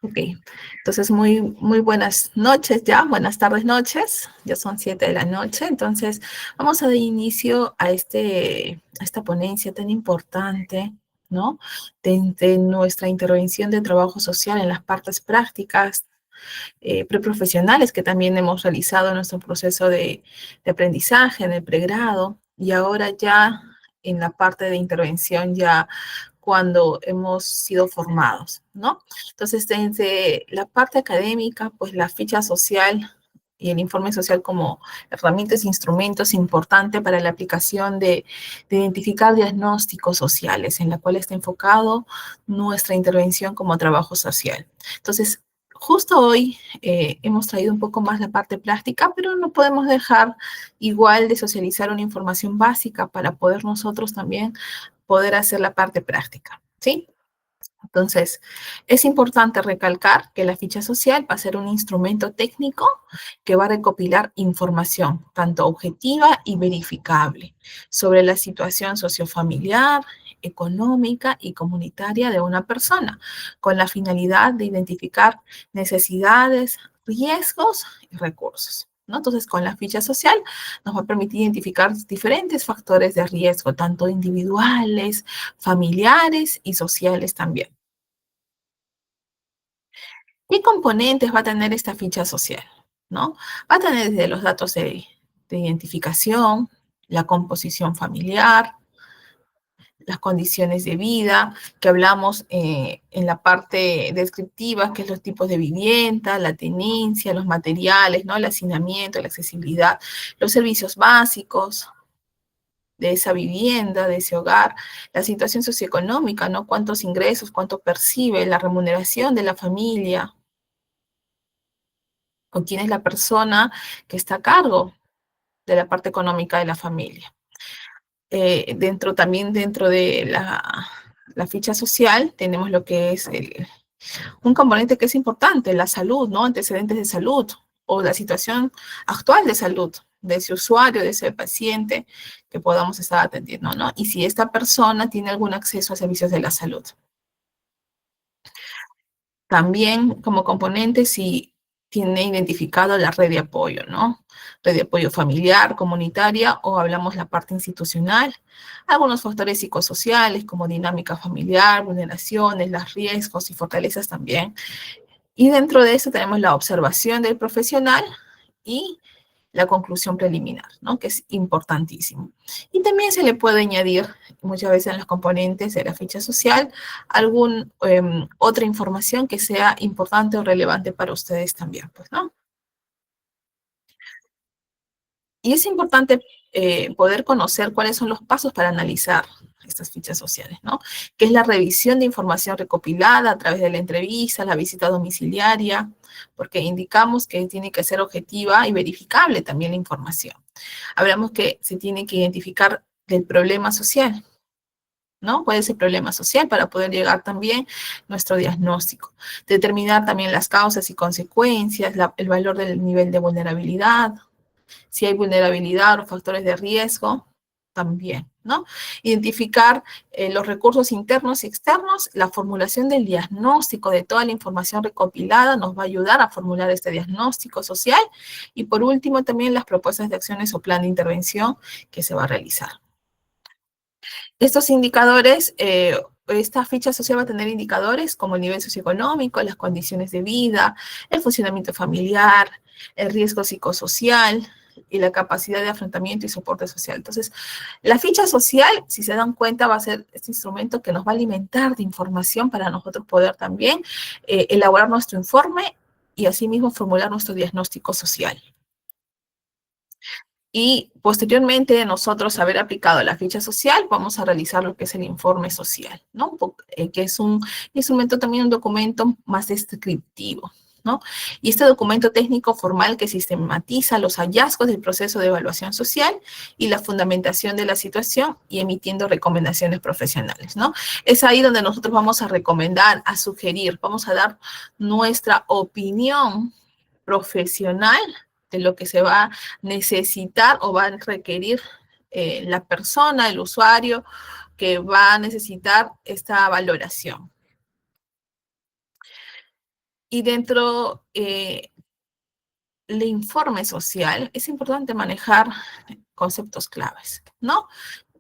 Ok, entonces muy buenas noches ya, buenas tardes noches, ya son 7 de la noche, entonces vamos a dar inicio a, a esta ponencia tan importante, ¿no? De nuestra intervención de trabajo social en las partes prácticas preprofesionales que también hemos realizado en nuestro proceso de aprendizaje en el pregrado y ahora ya en la parte de intervención ya cuando hemos sido formados, ¿no? Entonces, desde la parte académica, pues la ficha social y el informe social como herramientas e instrumentos importantes para la aplicación de identificar diagnósticos sociales, en la cual está enfocado nuestra intervención como trabajo social. Entonces, justo hoy hemos traído un poco más la parte plástica, pero no podemos dejar igual de socializar una información básica para poder nosotros también poder hacer la parte práctica, ¿sí? Entonces, es importante recalcar que la ficha social va a ser un instrumento técnico que va a recopilar información, tanto objetiva y verificable, sobre la situación sociofamiliar, económica y comunitaria de una persona, con la finalidad de identificar necesidades, riesgos y recursos, ¿no? Entonces, con la ficha social nos va a permitir identificar diferentes factores de riesgo, tanto individuales, familiares y sociales también. ¿Qué componentes va a tener esta ficha social? ¿No? Va a tener desde los datos de identificación, la composición familiar, las condiciones de vida, que hablamos en la parte descriptiva, que es los tipos de vivienda, la tenencia, los materiales, ¿no? El hacinamiento, la accesibilidad, los servicios básicos de esa vivienda, de ese hogar, la situación socioeconómica, ¿no? Cuántos ingresos, cuánto percibe, la remuneración de la familia, o quién es la persona que está a cargo de la parte económica de la familia. Dentro de la ficha social tenemos lo que es un componente que es importante, la salud, ¿no? Antecedentes de salud o la situación actual de salud de ese usuario, de ese paciente que podamos estar atendiendo, ¿no? Y si esta persona tiene algún acceso a servicios de la salud. También como componente si tiene identificado la red de apoyo, ¿no? Red de apoyo familiar, comunitaria o hablamos la parte institucional. Algunos factores psicosociales como dinámica familiar, vulneraciones, los riesgos y fortalezas también. Y dentro de eso tenemos la observación del profesional y la conclusión preliminar, ¿no? Que es importantísimo. Y también se le puede añadir muchas veces en los componentes de la ficha social alguna otra información que sea importante o relevante para ustedes también, pues, ¿no? Y es importante poder conocer cuáles son los pasos para analizar estas fichas sociales, ¿no? Que es la revisión de información recopilada a través de la entrevista, la visita domiciliaria, porque indicamos que tiene que ser objetiva y verificable también la información. Hablamos que se tiene que identificar el problema social, ¿no? ¿Cuál es el problema social para poder llegar también nuestro diagnóstico? Determinar también las causas y consecuencias, el valor del nivel de vulnerabilidad, si hay vulnerabilidad o factores de riesgo, también, ¿no? Identificar los recursos internos y externos, la formulación del diagnóstico de toda la información recopilada nos va a ayudar a formular este diagnóstico social y por último también las propuestas de acciones o plan de intervención que se va a realizar. Estos indicadores, esta ficha social va a tener indicadores como el nivel socioeconómico, las condiciones de vida, el funcionamiento familiar, el riesgo psicosocial y la capacidad de afrontamiento y soporte social. Entonces, la ficha social, si se dan cuenta, va a ser este instrumento que nos va a alimentar de información para nosotros poder también elaborar nuestro informe y asimismo formular nuestro diagnóstico social. Y posteriormente nosotros haber aplicado la ficha social, vamos a realizar lo que es el informe social, ¿no? Que es un instrumento también, un documento más descriptivo, ¿no? Y este documento técnico formal que sistematiza los hallazgos del proceso de evaluación social y la fundamentación de la situación y emitiendo recomendaciones profesionales, ¿no? Es ahí donde nosotros vamos a recomendar, a sugerir, vamos a dar nuestra opinión profesional de lo que se va a necesitar o va a requerir la persona, el usuario, que va a necesitar esta valoración. Y dentro del informe social es importante manejar conceptos claves, ¿no?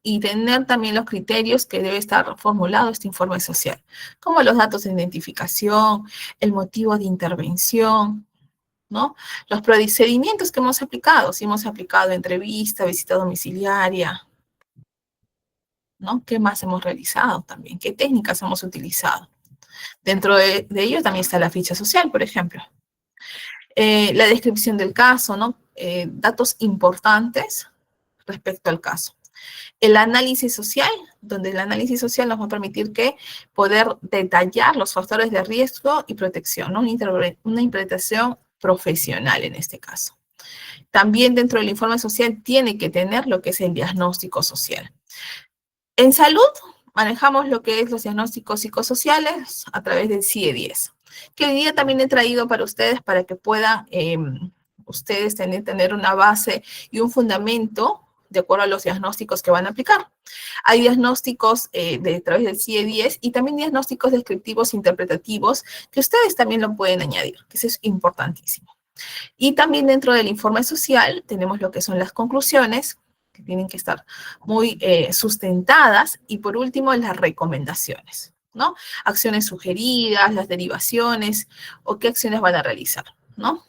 Y tener también los criterios que debe estar formulado este informe social, como los datos de identificación, el motivo de intervención, ¿no? Los procedimientos que hemos aplicado, si hemos aplicado entrevista, visita domiciliaria, ¿no? ¿Qué más hemos realizado también? ¿Qué técnicas hemos utilizado? Dentro de ello también está la ficha social, por ejemplo. La descripción del caso, ¿no? Datos importantes respecto al caso. El análisis social, donde el análisis social nos va a permitir que poder detallar los factores de riesgo y protección, ¿no? Una interpretación profesional en este caso. También dentro del informe social tiene que tener lo que es el diagnóstico social. En salud manejamos lo que es los diagnósticos psicosociales a través del CIE-10, que hoy día también he traído para ustedes para que puedan ustedes tener una base y un fundamento de acuerdo a los diagnósticos que van a aplicar. Hay diagnósticos a través del CIE-10 y también diagnósticos descriptivos interpretativos que ustedes también lo pueden añadir, que eso es importantísimo. Y también dentro del informe social tenemos lo que son las conclusiones, que tienen que estar muy sustentadas, y por último las recomendaciones, ¿no? Acciones sugeridas, las derivaciones o qué acciones van a realizar, ¿no?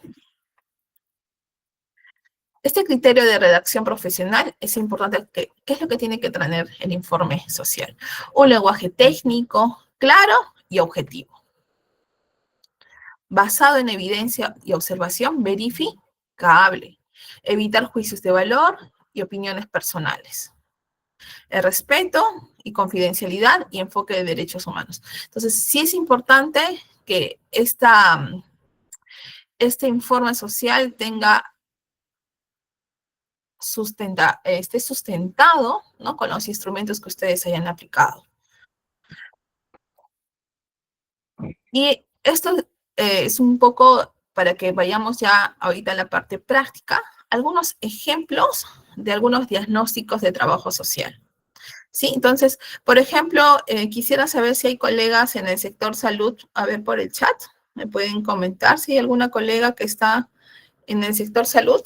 Este criterio de redacción profesional es importante. ¿Qué es lo que tiene que tener el informe social? Un lenguaje técnico, claro y objetivo, basado en evidencia y observación verificable, evitar juicios de valor y opiniones personales, el respeto y confidencialidad y enfoque de derechos humanos. Entonces, sí es importante que este informe social esté sustentado, ¿no? Con los instrumentos que ustedes hayan aplicado. Y esto es un poco para que vayamos ya ahorita a la parte práctica, algunos ejemplos de algunos diagnósticos de trabajo social. ¿Sí? Entonces, por ejemplo, quisiera saber si hay colegas en el sector salud, a ver por el chat, me pueden comentar si hay alguna colega que está en el sector salud.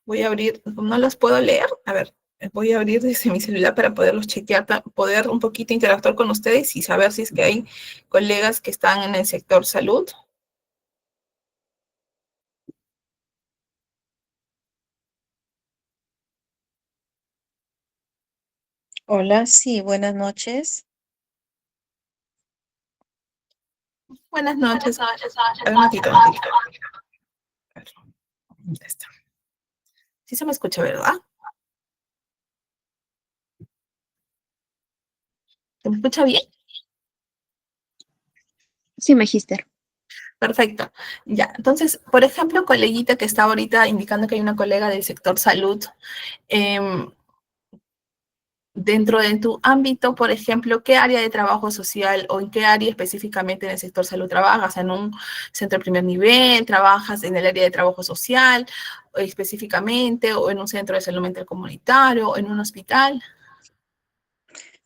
Voy a abrir, no las puedo leer, a ver, voy a abrir desde mi celular para poderlos chequear, poder un poquito interactuar con ustedes y saber si es que hay colegas que están en el sector salud. Hola, sí, buenas noches. Buenas noches. A ver, un ratito, un ratito. A ver, ¿dónde está? Sí se me escucha, ¿verdad? ¿Se me escucha bien? Sí, Magister. Perfecto. Ya, entonces, por ejemplo, coleguita que está ahorita indicando que hay una colega del sector salud, dentro de tu ámbito, por ejemplo, ¿qué área de trabajo social o en qué área específicamente en el sector salud trabajas? ¿En un centro de primer nivel? ¿Trabajas en el área de trabajo social específicamente o en un centro de salud mental comunitario o en un hospital?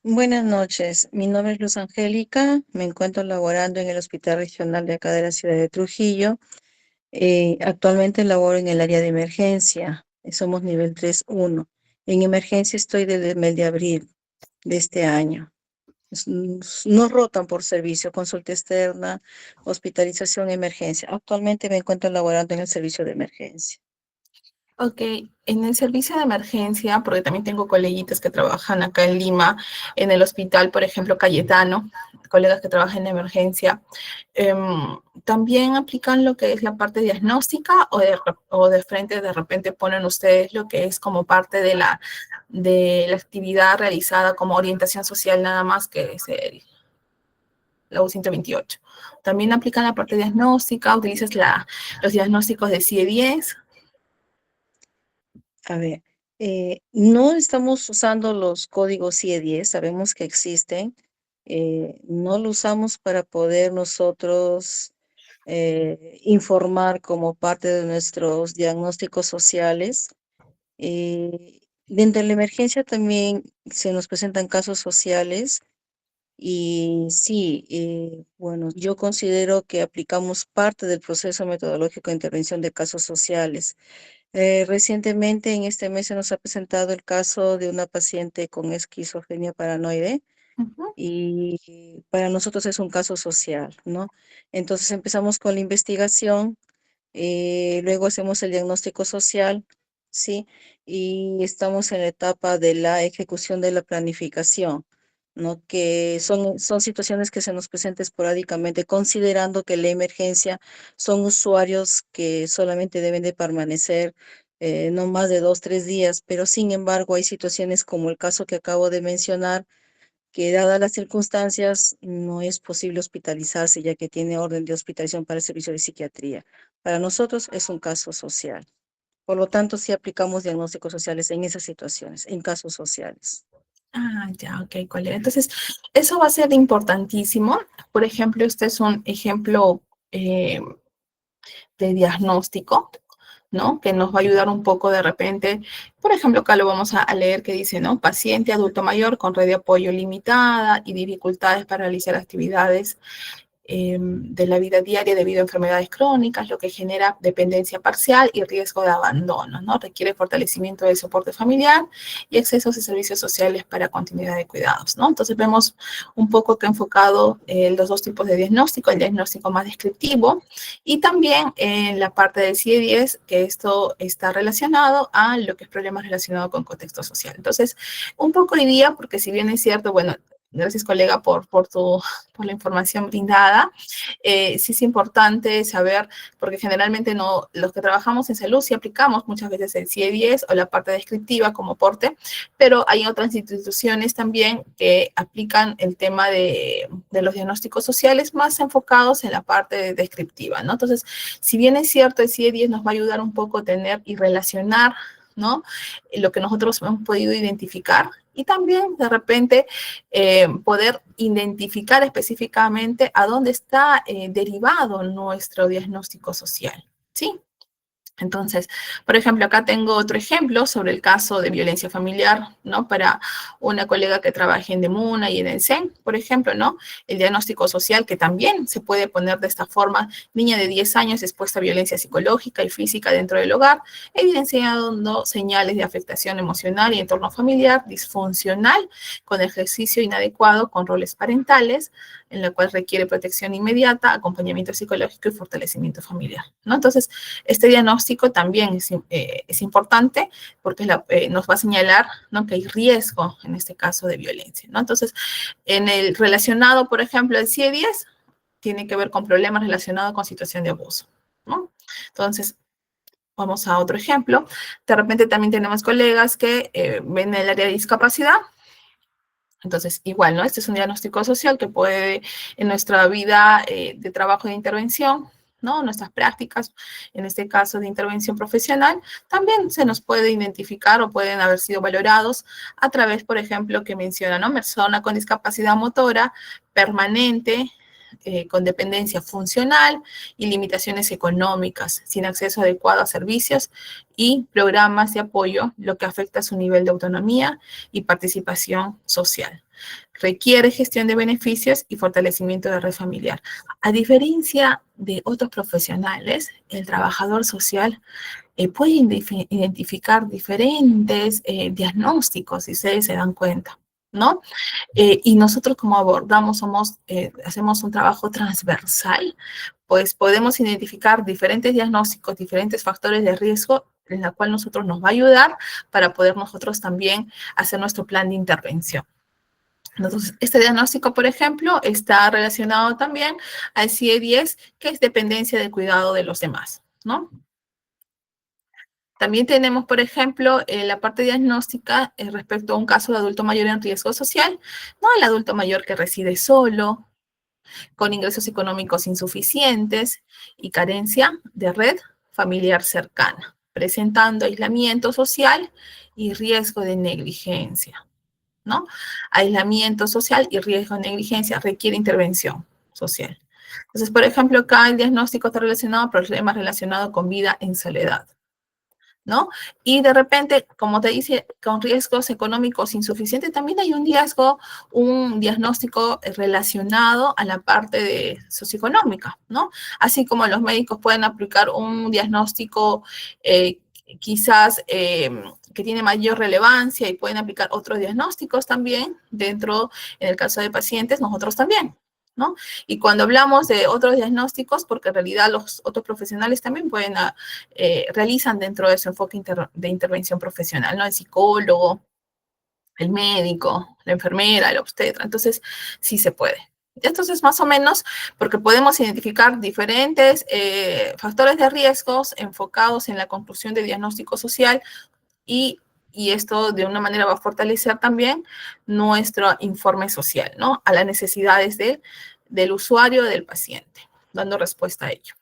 Buenas noches, mi nombre es Luz Angélica, me encuentro laborando en el Hospital Regional de acá de la ciudad de Trujillo. Actualmente laboro en el área de emergencia, somos nivel 3-1. En emergencia estoy desde el mes de abril de este año. Nos rotan por servicio, consulta externa, hospitalización, emergencia. Actualmente me encuentro laborando en el servicio de emergencia. Ok, en el servicio de emergencia, porque también tengo coleguitas que trabajan acá en Lima, en el hospital, por ejemplo, Cayetano, colegas que trabajan en emergencia, también aplican lo que es la parte diagnóstica o de frente de repente ponen ustedes lo que es como parte de la actividad realizada como orientación social nada más, que es la U128. También aplican la parte diagnóstica, utilizas los diagnósticos de CIE-10. A ver, no estamos usando los códigos CIE-10, sabemos que existen. No lo usamos para poder nosotros informar como parte de nuestros diagnósticos sociales. Dentro de la emergencia también se nos presentan casos sociales Y sí, bueno, yo considero que aplicamos parte del proceso metodológico de intervención de casos sociales. Recientemente, en este mes, se nos ha presentado el caso de una paciente con esquizofrenia paranoide Ujú. y para nosotros es un caso social, ¿no? Entonces empezamos con la investigación, luego hacemos el diagnóstico social, ¿sí? Y estamos en la etapa de la ejecución de la planificación, ¿no? Que son situaciones que se nos presentan esporádicamente, considerando que la emergencia son usuarios que solamente deben de permanecer no más de 2, 3 días, pero sin embargo hay situaciones como el caso que acabo de mencionar, que dadas las circunstancias no es posible hospitalizarse ya que tiene orden de hospitalización para el servicio de psiquiatría. Para nosotros es un caso social. Por lo tanto, sí aplicamos diagnósticos sociales en esas situaciones, en casos sociales. Ah, ya, ok, colega. Entonces, eso va a ser importantísimo. Por ejemplo, este es un ejemplo eh, de diagnóstico, ¿no? Que nos va a ayudar un poco de repente. Por ejemplo, acá lo vamos a leer que dice, ¿no? Paciente adulto mayor con red de apoyo limitada y dificultades para realizar actividades de la vida diaria debido a enfermedades crónicas, lo que genera dependencia parcial y riesgo de abandono, ¿no? Requiere fortalecimiento del soporte familiar y acceso a servicios sociales para continuidad de cuidados, ¿no? Entonces vemos un poco que he enfocado los dos tipos de diagnóstico, el diagnóstico más descriptivo y también en la parte del CIE-10, que esto está relacionado a lo que es problemas relacionados con contexto social. Entonces, un poco hoy día, porque si bien es cierto, bueno, gracias colega por la información brindada. Sí es importante saber, porque generalmente no, los que trabajamos en salud sí aplicamos muchas veces el CIE-10 o la parte descriptiva como porte, pero hay otras instituciones también que aplican el tema de los diagnósticos sociales más enfocados en la parte descriptiva, ¿no? Entonces, si bien es cierto, el CIE-10 nos va a ayudar un poco a tener y relacionar, ¿no? Lo que nosotros hemos podido identificar y también de repente poder identificar específicamente a dónde está derivado nuestro diagnóstico social, ¿sí? Entonces, por ejemplo, acá tengo otro ejemplo sobre el caso de violencia familiar, ¿no? Para una colega que trabaja en Demuna y en el CEN, por ejemplo, ¿no? El diagnóstico social que también se puede poner de esta forma, niña de 10 años expuesta a violencia psicológica y física dentro del hogar, evidenciando señales de afectación emocional y entorno familiar disfuncional, con ejercicio inadecuado, con roles parentales, en la cual requiere protección inmediata, acompañamiento psicológico y fortalecimiento familiar, ¿no? Entonces, este diagnóstico también es importante porque nos va a señalar, ¿no? Que hay riesgo, en este caso, de violencia, ¿no? Entonces, en el relacionado, por ejemplo, el CIE-10 tiene que ver con problemas relacionados con situación de abuso, ¿no? Entonces, vamos a otro ejemplo. De repente también tenemos colegas que ven el área de discapacidad. Entonces, igual, ¿no? Este es un diagnóstico social que puede, en nuestra vida de trabajo de intervención, ¿no? Nuestras prácticas, en este caso de intervención profesional, también se nos puede identificar o pueden haber sido valorados a través, por ejemplo, que menciona, ¿no? Persona con discapacidad motora permanente, con dependencia funcional y limitaciones económicas, sin acceso adecuado a servicios y programas de apoyo, lo que afecta a su nivel de autonomía y participación social. Requiere gestión de beneficios y fortalecimiento de red familiar. A diferencia de otros profesionales, el trabajador social puede identificar diferentes diagnósticos, si ustedes se dan cuenta, ¿no? Y nosotros como abordamos, hacemos un trabajo transversal, pues podemos identificar diferentes diagnósticos, diferentes factores de riesgo en la cual nosotros nos va a ayudar para poder nosotros también hacer nuestro plan de intervención. Entonces, este diagnóstico, por ejemplo, está relacionado también al CIE-10, que es dependencia del cuidado de los demás, ¿no? También tenemos, por ejemplo, la parte diagnóstica respecto a un caso de adulto mayor en riesgo social, ¿no? El adulto mayor que reside solo, con ingresos económicos insuficientes y carencia de red familiar cercana, presentando aislamiento social y riesgo de negligencia, ¿no? Aislamiento social y riesgo de negligencia requiere intervención social. Entonces, por ejemplo, acá el diagnóstico está relacionado a problemas relacionados con vida en soledad, ¿no? Y de repente, como te dice, con riesgos económicos insuficientes, también hay un diagnóstico relacionado a la parte socioeconómica, ¿no? Así como los médicos pueden aplicar un diagnóstico quizás que tiene mayor relevancia y pueden aplicar otros diagnósticos también dentro, en el caso de pacientes, nosotros también, ¿no? Y cuando hablamos de otros diagnósticos, porque en realidad los otros profesionales también realizan dentro de su enfoque de intervención profesional, ¿no? El psicólogo, el médico, la enfermera, el obstetra, entonces sí se puede. Entonces, más o menos, porque podemos identificar diferentes factores de riesgos enfocados en la conclusión de diagnóstico social y esto de una manera va a fortalecer también nuestro informe social, ¿no? A las necesidades del usuario, del paciente, dando respuesta a ello.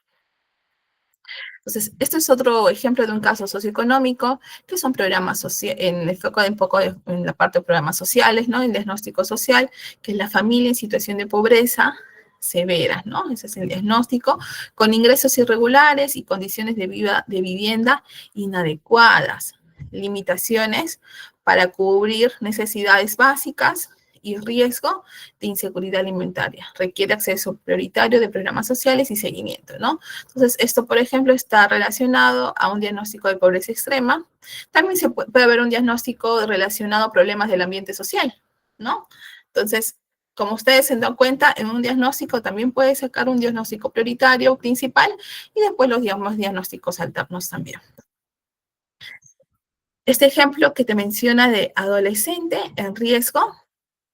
Entonces, esto es otro ejemplo de un caso socioeconómico, que son programas sociales, en poco en la parte de programas sociales, ¿no? El diagnóstico social, que es la familia en situación de pobreza severa, ¿no? Ese es el diagnóstico, con ingresos irregulares y condiciones de vivienda inadecuadas, limitaciones para cubrir necesidades básicas y riesgo de inseguridad alimentaria. Requiere acceso prioritario de programas sociales y seguimiento, ¿no? Entonces, esto, por ejemplo, está relacionado a un diagnóstico de pobreza extrema. También puede haber un diagnóstico relacionado a problemas del ambiente social, ¿no? Entonces, como ustedes se dan cuenta, en un diagnóstico también puede sacar un diagnóstico prioritario, principal, y después los diagnósticos alternos también. Este ejemplo que te menciona de adolescente en riesgo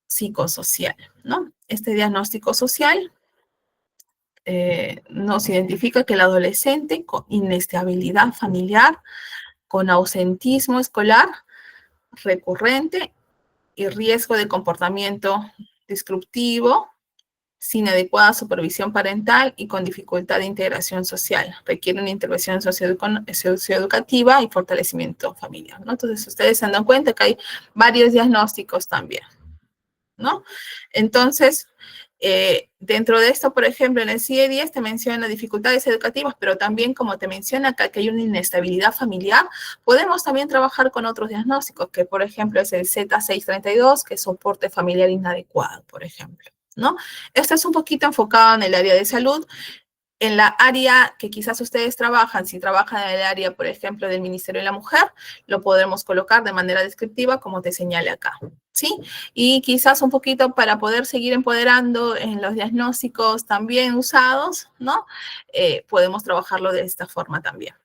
psicosocial, ¿no? Este diagnóstico social nos identifica que el adolescente con inestabilidad familiar, con ausentismo escolar recurrente y riesgo de comportamiento disruptivo, sin adecuada supervisión parental y con dificultad de integración social. Requiere una intervención socioeducativa y fortalecimiento familiar, ¿no? Entonces, ustedes se dan cuenta que hay varios diagnósticos también, ¿no? Entonces, dentro de esto, por ejemplo, en el CIE-10 te menciona dificultades educativas, pero también, como te menciona acá, que hay una inestabilidad familiar, podemos también trabajar con otros diagnósticos, que por ejemplo es el Z632, que es soporte familiar inadecuado, por ejemplo, ¿no? Esto es un poquito enfocado en el área de salud. En la área que quizás ustedes trabajan, si trabajan en el área, por ejemplo, del Ministerio de la Mujer, lo podremos colocar de manera descriptiva, como te señale acá, ¿sí? Y quizás un poquito para poder seguir empoderando en los diagnósticos también usados, ¿no? Podemos trabajarlo de esta forma también.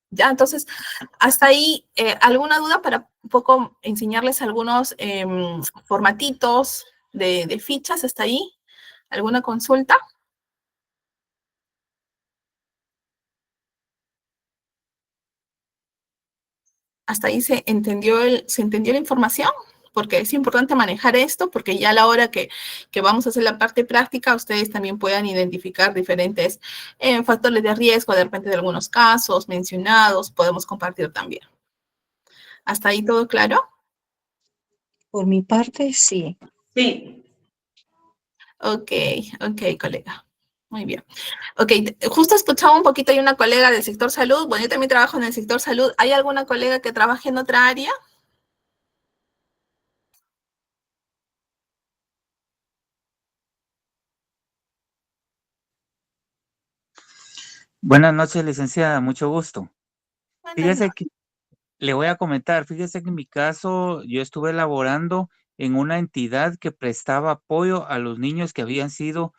Ya, entonces, hasta ahí, ¿alguna duda para un poco enseñarles algunos formatitos de fichas hasta ahí? ¿Alguna consulta? Hasta ahí se entendió la información, porque es importante manejar esto, porque ya a la hora que vamos a hacer la parte práctica, ustedes también puedan identificar diferentes factores de riesgo, de repente de algunos casos mencionados, podemos compartir también. ¿Hasta ahí todo claro? Por mi parte, sí. Sí. Ok, colega. Muy bien. Ok, justo escuchaba un poquito, hay una colega del sector salud, bueno, yo también trabajo en el sector salud. ¿Hay alguna colega que trabaje en otra área? Buenas noches, licenciada, mucho gusto. Buenas Fíjese que le voy a comentar, fíjese que en mi caso yo estuve laborando en una entidad que prestaba apoyo a los niños que habían sido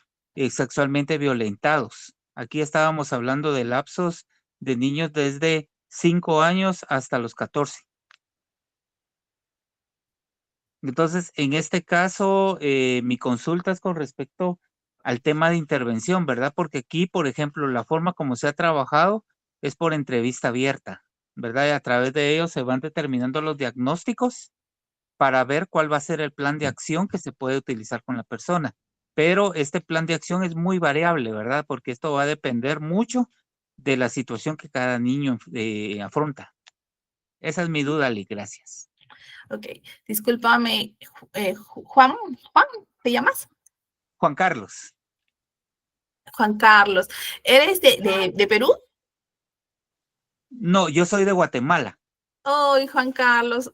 sexualmente violentados. Aquí estábamos hablando de lapsos de niños desde 5 años hasta los 14. Entonces, en este caso, mi consulta es con respecto al tema de intervención, ¿verdad? Porque aquí, por ejemplo, la forma como se ha trabajado es por entrevista abierta, ¿verdad? Y a través de ello se van determinando los diagnósticos para ver cuál va a ser el plan de acción que se puede utilizar con la persona. Pero este plan de acción es muy variable, ¿verdad? Porque esto va a depender mucho de la situación que cada niño afronta. Esa es mi duda, Lee. Gracias. Ok, discúlpame, Juan, ¿te llamas? Juan Carlos. Juan Carlos, ¿eres de Perú? No, yo soy de Guatemala. Hoy, Juan Carlos,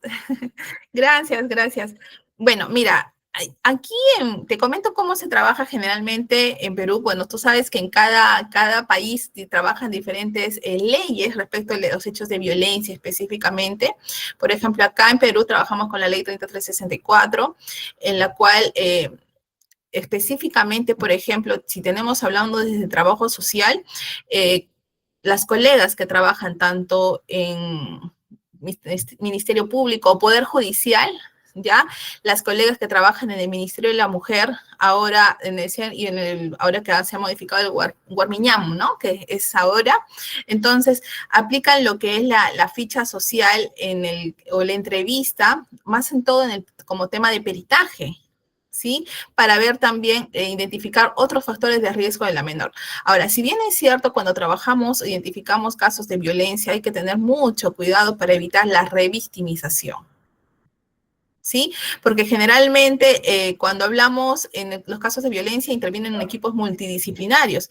gracias, gracias. Bueno, mira, aquí te comento cómo se trabaja generalmente en Perú. Bueno, tú sabes que en cada país trabajan diferentes leyes respecto a los hechos de violencia específicamente. Por ejemplo, acá en Perú trabajamos con la ley 3364, en la cual específicamente, por ejemplo, si tenemos hablando desde trabajo social, las colegas que trabajan tanto en Ministerio Público o Poder Judicial, ¿ya? Las colegas que trabajan en el Ministerio de la Mujer, ahora, ahora que se ha modificado el Guarmiñam, ¿no? Que es ahora. Entonces, aplican lo que es la ficha social o la entrevista, más en todo como tema de peritaje, ¿sí? Para ver también, identificar otros factores de riesgo de la menor. Ahora, si bien es cierto, cuando trabajamos, identificamos casos de violencia, hay que tener mucho cuidado para evitar la revictimización, ¿sí? Porque generalmente cuando hablamos en los casos de violencia intervienen en equipos multidisciplinarios.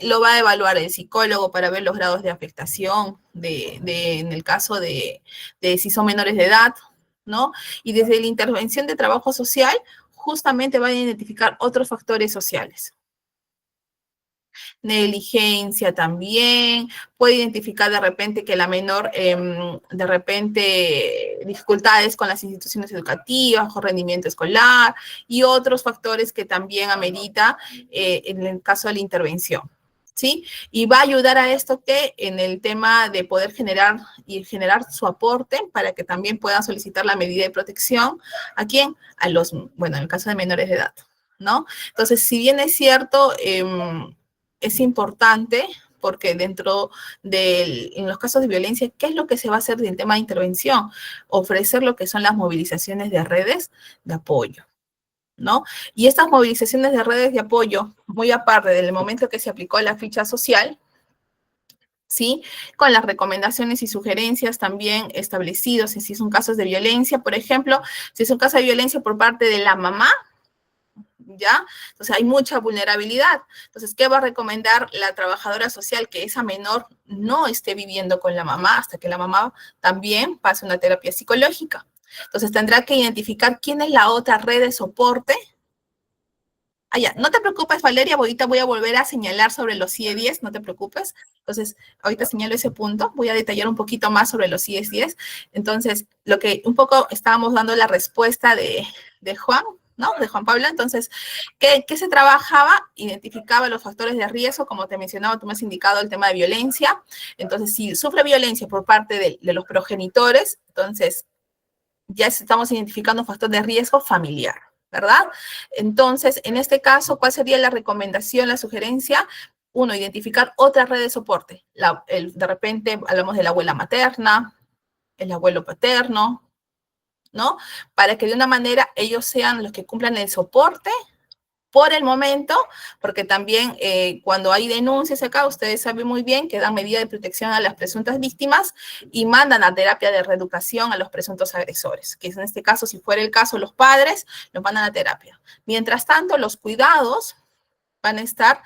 Lo va a evaluar el psicólogo para ver los grados de afectación, en el caso de si son menores de edad, ¿no? Y desde la intervención de trabajo social, justamente va a identificar otros factores sociales. Negligencia también, puede identificar de repente que la menor, de repente, dificultades con las instituciones educativas, bajo rendimiento escolar y otros factores que también amerita en el caso de la intervención. ¿Sí? Y va a ayudar a esto que en el tema de poder generar su aporte para que también puedan solicitar la medida de protección. ¿A quién? Bueno, en el caso de menores de edad, ¿no? Entonces, si bien es cierto, es importante porque en los casos de violencia, ¿qué es lo que se va a hacer en tema de intervención? Ofrecer lo que son las movilizaciones de redes de apoyo, ¿no? Y estas movilizaciones de redes de apoyo, muy aparte del momento que se aplicó la ficha social, ¿sí? Con las recomendaciones y sugerencias también establecidos, si son casos de violencia, por ejemplo, si es un caso de violencia por parte de la mamá, ¿ya? Entonces hay mucha vulnerabilidad. Entonces, ¿qué va a recomendar la trabajadora social? Que esa menor no esté viviendo con la mamá hasta que la mamá también pase una terapia psicológica. Entonces, tendrá que identificar quién es la otra red de soporte. Ah, ya, no te preocupes, Valeria, ahorita voy a volver a señalar sobre los CIE-10, no te preocupes. Entonces, ahorita señalo ese punto, voy a detallar un poquito más sobre los CIE-10. Entonces, lo que un poco estábamos dando la respuesta de Juan, ¿no? De Juan Pablo. Entonces, ¿qué se trabajaba? Identificaba los factores de riesgo, como te mencionaba, tú me has indicado el tema de violencia. Entonces, si sufre violencia por parte de los progenitores, entonces ya estamos identificando un factor de riesgo familiar, ¿verdad? Entonces, en este caso, ¿cuál sería la recomendación, la sugerencia? Uno, identificar otra red de soporte. De repente hablamos de la abuela materna, el abuelo paterno, ¿no? Para que de una manera ellos sean los que cumplan el soporte por el momento, porque también cuando hay denuncias acá, ustedes saben muy bien que dan medida de protección a las presuntas víctimas y mandan a terapia de reeducación a los presuntos agresores, que en este caso, si fuera el caso, los padres los mandan a terapia. Mientras tanto, los cuidados van a estar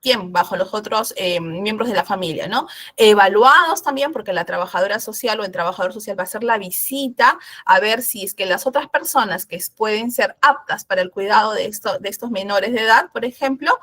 ¿quién? Bajo los otros miembros de la familia, ¿no? Evaluados también, porque la trabajadora social o el trabajador social va a hacer la visita a ver si es que las otras personas que pueden ser aptas para el cuidado de estos menores de edad, por ejemplo,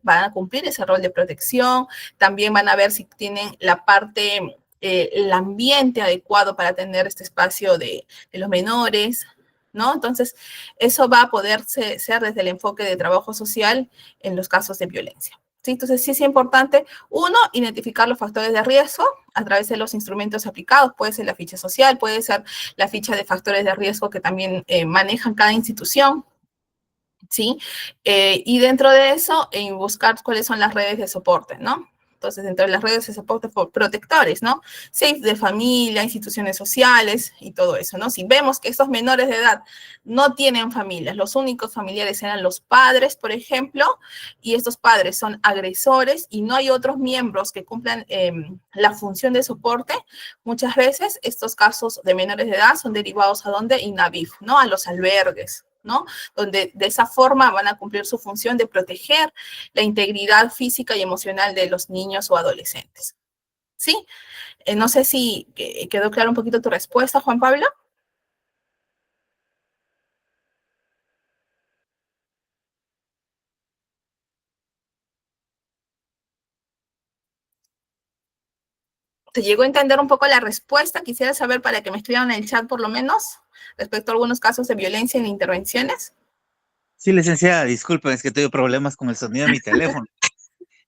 van a cumplir ese rol de protección. También van a ver si tienen la parte, el ambiente adecuado para tener este espacio de los menores, ¿no? Entonces, eso va a poder ser desde el enfoque de trabajo social en los casos de violencia. ¿Sí? Entonces, sí es importante, uno, identificar los factores de riesgo a través de los instrumentos aplicados. Puede ser la ficha social, puede ser la ficha de factores de riesgo que también manejan cada institución, ¿sí? Y dentro de eso, buscar cuáles son las redes de soporte, ¿no? Entonces, dentro de las redes de soporte protectores, ¿no? Safe de familia, instituciones sociales y todo eso, ¿no? Si vemos que estos menores de edad no tienen familias, los únicos familiares eran los padres, por ejemplo, y estos padres son agresores y no hay otros miembros que cumplan la función de soporte, muchas veces estos casos de menores de edad son derivados a dónde? INAVIF, ¿no? A los albergues, ¿no? Donde de esa forma van a cumplir su función de proteger la integridad física y emocional de los niños o adolescentes. ¿sí? No sé si quedó claro un poquito tu respuesta, Juan Pablo. ¿Te llegó a entender un poco la respuesta? Quisiera saber para que me escriban en el chat por lo menos, respecto a algunos casos de violencia en intervenciones. Sí, licenciada, disculpen, es que tuve problemas con el sonido de mi teléfono.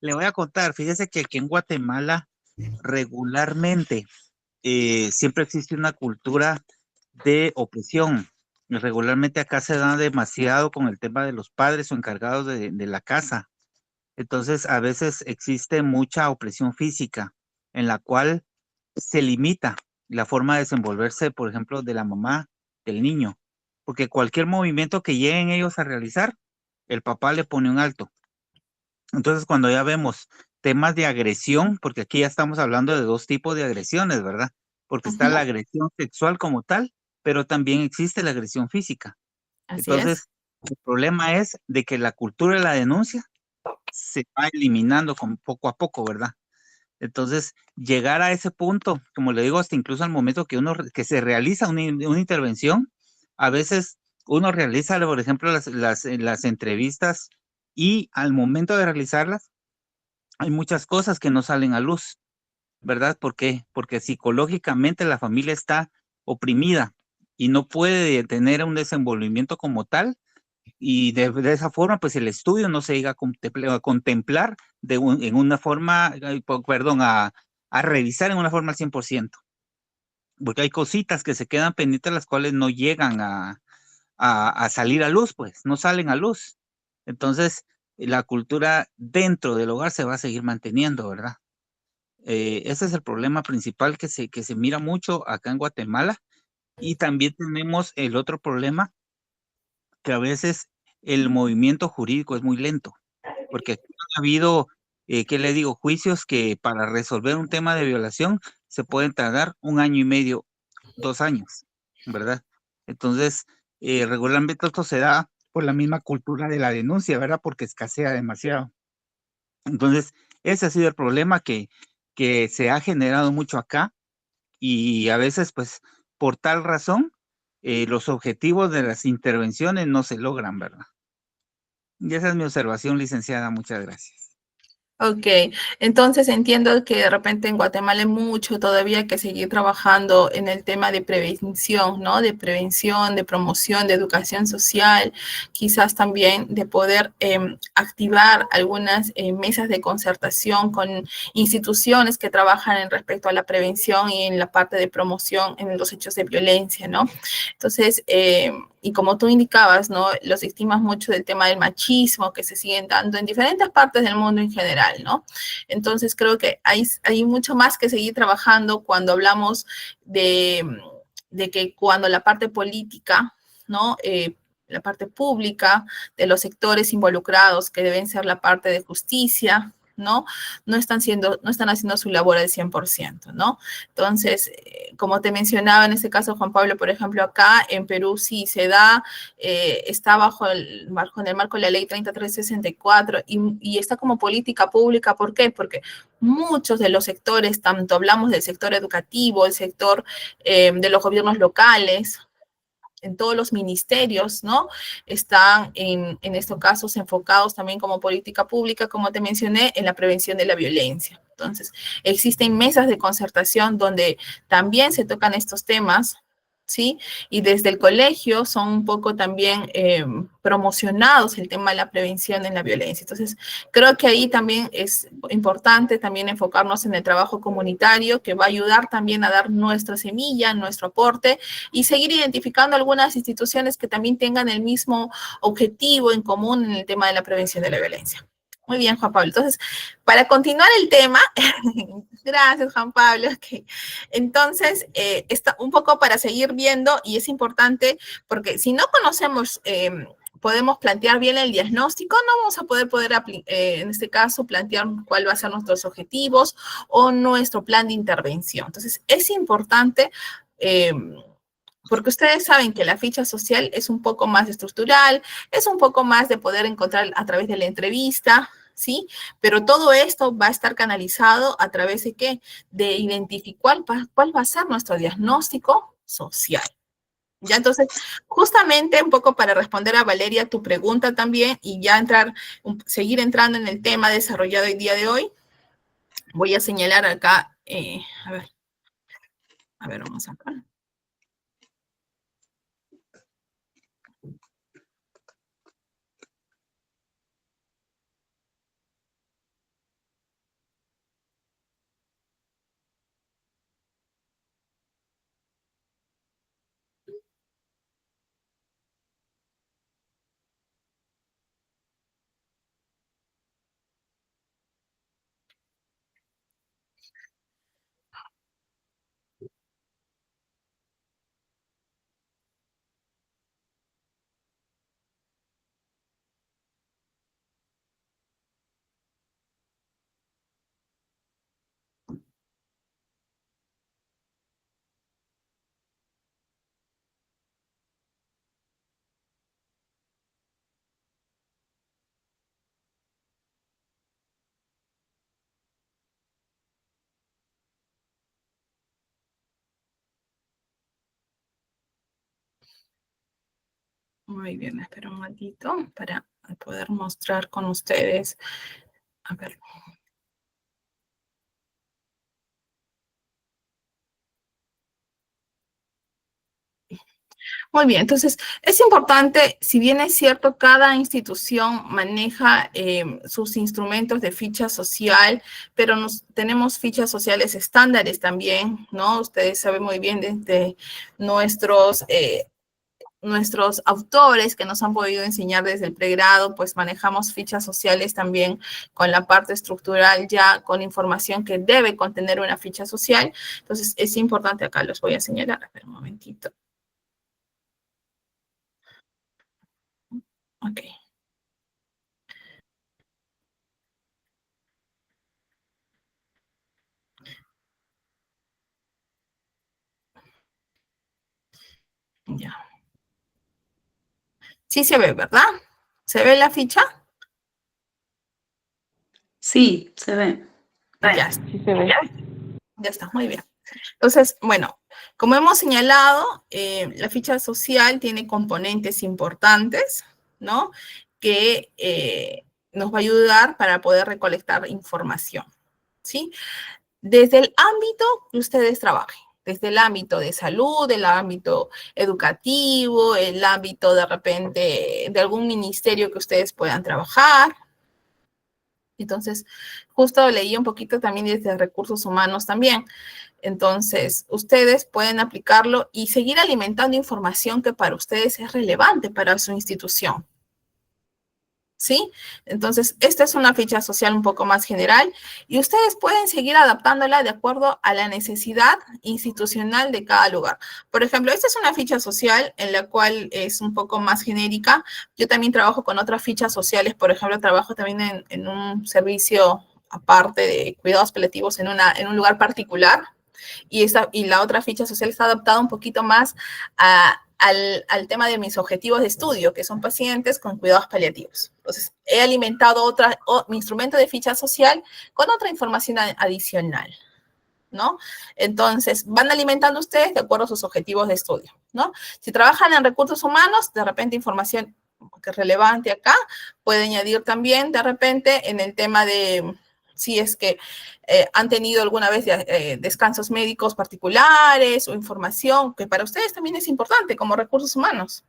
Le voy a contar, fíjese que aquí en Guatemala regularmente siempre existe una cultura de opresión. Regularmente acá se da demasiado con el tema de los padres o encargados de la casa. Entonces, a veces existe mucha opresión física en la cual se limita la forma de desenvolverse, por ejemplo, de la mamá del niño, porque cualquier movimiento que lleguen ellos a realizar, el papá le pone un alto. Entonces, cuando ya vemos temas de agresión, porque aquí ya estamos hablando de dos tipos de agresiones, ¿verdad? Porque está la agresión sexual como tal, pero también existe la agresión física. Así es. Entonces, el problema es de que la cultura de la denuncia se va eliminando poco a poco, ¿verdad? Entonces, llegar a ese punto, como le digo, hasta incluso al momento que se realiza una intervención, a veces uno realiza, por ejemplo, las entrevistas y al momento de realizarlas, hay muchas cosas que no salen a luz, ¿verdad? ¿Por qué? Porque psicológicamente la familia está oprimida y no puede tener un desenvolvimiento como tal y de esa forma, pues el estudio no se llega a contemplar en una forma, perdón, a revisar en una forma al 100%, porque hay cositas que se quedan pendientes, las cuales no llegan a salir a luz, pues, no salen a luz. Entonces, la cultura dentro del hogar se va a seguir manteniendo, ¿verdad? Ese es el problema principal que se mira mucho acá en Guatemala. Y también tenemos el otro problema, que a veces el movimiento jurídico es muy lento, porque aquí ha habido, ¿qué le digo? Juicios que para resolver un tema de violación se pueden tardar 1 año y medio, 2 años, ¿verdad? Entonces, regularmente esto se da por la misma cultura de la denuncia, ¿verdad? Porque escasea demasiado. Entonces, ese ha sido el problema que se ha generado mucho acá y a veces, pues, por tal razón, los objetivos de las intervenciones no se logran, ¿verdad? Y esa es mi observación, licenciada. Muchas gracias. Ok, entonces entiendo que de repente en Guatemala hay mucho todavía que seguir trabajando en el tema de prevención, ¿no? De prevención, de promoción, de educación social, quizás también de poder activar algunas mesas de concertación con instituciones que trabajan en respecto a la prevención y en la parte de promoción en los hechos de violencia, ¿no? Entonces, y como tú indicabas, ¿no? Los víctimas mucho del tema del machismo que se siguen dando en diferentes partes del mundo en general, ¿no? Entonces creo que hay mucho más que seguir trabajando cuando hablamos de que cuando la parte política, ¿no? La parte pública de los sectores involucrados, que deben ser la parte de justicia, ¿no? No están haciendo su labor al 100%, ¿no? Entonces, como te mencionaba en este caso, Juan Pablo, por ejemplo, acá en Perú sí se da, está en el marco de la ley 3364 y está como política pública. ¿Por qué? Porque muchos de los sectores, tanto hablamos del sector educativo, el sector de los gobiernos locales, en todos los ministerios, ¿no? Están en estos casos enfocados también como política pública, como te mencioné, en la prevención de la violencia. Entonces, existen mesas de concertación donde también se tocan estos temas, ¿sí? Y desde el colegio son un poco también promocionados el tema de la prevención en la violencia. Entonces, creo que ahí también es importante también enfocarnos en el trabajo comunitario, que va a ayudar también a dar nuestra semilla, nuestro aporte, y seguir identificando algunas instituciones que también tengan el mismo objetivo en común en el tema de la prevención de la violencia. Muy bien, Juan Pablo. Entonces, para continuar el tema, gracias, Juan Pablo. Okay. Entonces, está un poco para seguir viendo, y es importante porque si no conocemos, podemos plantear bien el diagnóstico, no vamos a poder en este caso, plantear cuál va a ser nuestros objetivos o nuestro plan de intervención. Entonces, es importante porque ustedes saben que la ficha social es un poco más estructural, es un poco más de poder encontrar a través de la entrevista, ¿sí? Pero todo esto va a estar canalizado a través de ¿qué? De identificar cuál va a ser nuestro diagnóstico social. Ya, entonces, justamente un poco para responder a Valeria tu pregunta también y ya seguir entrando en el tema desarrollado el día de hoy, voy a señalar acá, a ver, vamos acá. Muy bien, espera un momentito para poder mostrar con ustedes. A ver. Muy bien, entonces es importante, si bien es cierto, cada institución maneja sus instrumentos de ficha social, pero tenemos fichas sociales estándares también, ¿no? Ustedes saben muy bien desde nuestros autores que nos han podido enseñar desde el pregrado, pues manejamos fichas sociales también con la parte estructural ya con información que debe contener una ficha social. Entonces es importante, acá los voy a señalar, a ver un momentito. Ok. Ya. Sí se ve, ¿verdad? ¿Se ve la ficha? Sí, se ve. Ya, sí se ve. Ya está, muy bien. Entonces, bueno, como hemos señalado, la ficha social tiene componentes importantes, ¿no? Que nos va a ayudar para poder recolectar información, ¿sí? Desde el ámbito que ustedes trabajen, desde el ámbito de salud, el ámbito educativo, el ámbito de repente de algún ministerio que ustedes puedan trabajar. Entonces, justo leí un poquito también desde recursos humanos también. Entonces, ustedes pueden aplicarlo y seguir alimentando información que para ustedes es relevante para su institución. ¿Sí? Entonces, esta es una ficha social un poco más general y ustedes pueden seguir adaptándola de acuerdo a la necesidad institucional de cada lugar. Por ejemplo, esta es una ficha social en la cual es un poco más genérica. Yo también trabajo con otras fichas sociales, por ejemplo, trabajo también en un servicio aparte de cuidados paliativos en un lugar particular y la otra ficha social está adaptada un poquito más al tema de mis objetivos de estudio, que son pacientes con cuidados paliativos. Entonces, he alimentado mi instrumento de ficha social con otra información adicional, ¿no? Entonces, van alimentando ustedes de acuerdo a sus objetivos de estudio, ¿no? Si trabajan en recursos humanos, de repente información que es relevante acá, puede añadir también de repente en el tema de si es que han tenido alguna vez descansos médicos particulares o información que para ustedes también es importante como recursos humanos.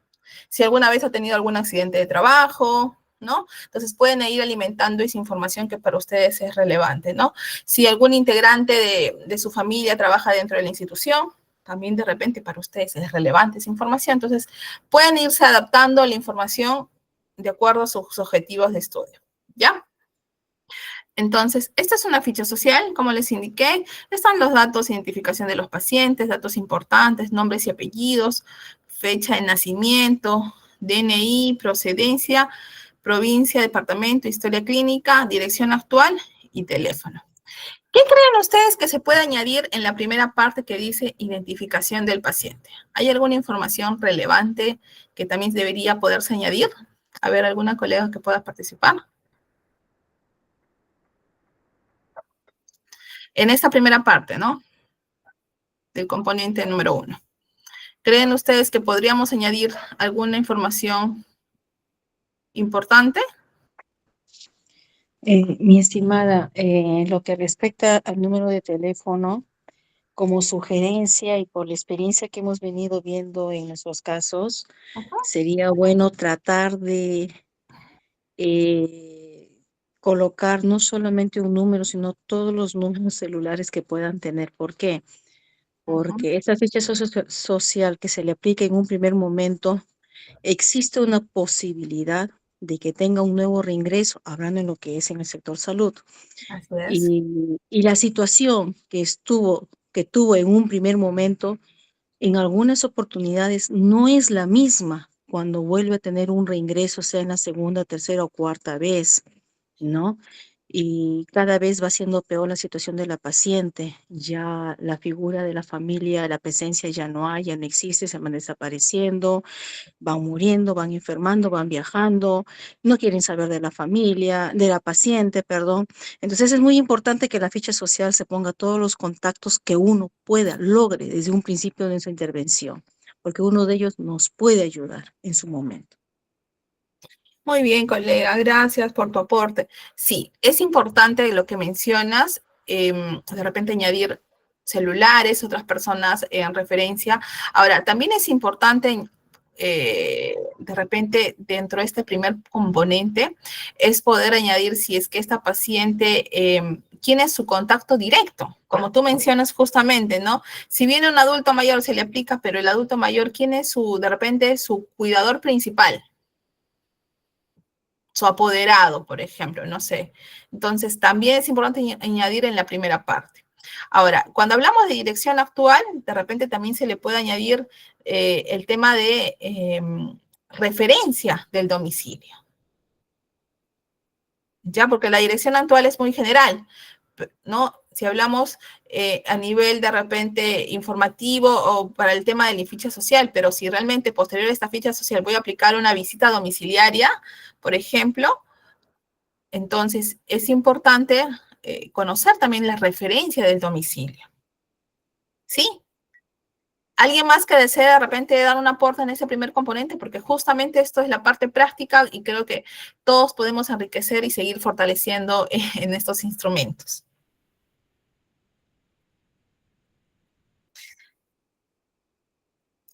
Si alguna vez ha tenido algún accidente de trabajo, ¿no? Entonces pueden ir alimentando esa información que para ustedes es relevante, ¿no? Si algún integrante de su familia trabaja dentro de la institución, también de repente para ustedes es relevante esa información. Entonces pueden irse adaptando la información de acuerdo a sus objetivos de estudio, ¿ya? Entonces, esta es una ficha social, como les indiqué, están los datos, identificación de los pacientes, datos importantes, nombres y apellidos, fecha de nacimiento, DNI, procedencia, provincia, departamento, historia clínica, dirección actual y teléfono. ¿Qué creen ustedes que se puede añadir en la primera parte que dice identificación del paciente? ¿Hay alguna información relevante que también debería poderse añadir? A ver, ¿alguna colega que pueda participar? En esta primera parte, ¿no? Del componente número 1. ¿Creen ustedes que podríamos añadir alguna información importante? Mi estimada, lo que respecta al número de teléfono, como sugerencia y por la experiencia que hemos venido viendo en nuestros casos, sería bueno tratar de colocar no solamente un número, sino todos los números celulares que puedan tener. ¿Por qué? Porque esa ficha social que se le aplica en un primer momento, existe una posibilidad de que tenga un nuevo reingreso, hablando en lo que es en el sector salud. Así es. Y la situación que tuvo en un primer momento, en algunas oportunidades no es la misma cuando vuelve a tener un reingreso, sea en la segunda, tercera o cuarta vez, ¿no? Y cada vez va siendo peor la situación de la paciente. Ya la figura de la familia, la presencia ya no hay, ya no existe, se van desapareciendo, van muriendo, van enfermando, van viajando, no quieren saber de la familia, de la paciente, perdón. Entonces es muy importante que la ficha social se ponga todos los contactos que uno pueda, logre desde un principio de su intervención, porque uno de ellos nos puede ayudar en su momento. Muy bien, colega, gracias por tu aporte. Sí, es importante lo que mencionas, de repente añadir celulares, otras personas en referencia. Ahora, también es importante, de repente, dentro de este primer componente, es poder añadir si es que esta paciente, quién es su contacto directo, como tú mencionas justamente, ¿no? Si viene un adulto mayor, se le aplica, pero el adulto mayor, ¿quién es de repente, su cuidador principal? Su apoderado, por ejemplo, no sé. Entonces, también es importante añadir en la primera parte. Ahora, cuando hablamos de dirección actual, de repente también se le puede añadir el tema de referencia del domicilio. ¿Ya? Porque la dirección actual es muy general, ¿no? Si hablamos a nivel de repente informativo o para el tema de la ficha social, pero si realmente posterior a esta ficha social voy a aplicar una visita domiciliaria, por ejemplo, entonces es importante conocer también la referencia del domicilio. ¿Sí? ¿Alguien más que desee de repente dar un aporte en ese primer componente? Porque justamente esto es la parte práctica y creo que todos podemos enriquecer y seguir fortaleciendo en estos instrumentos.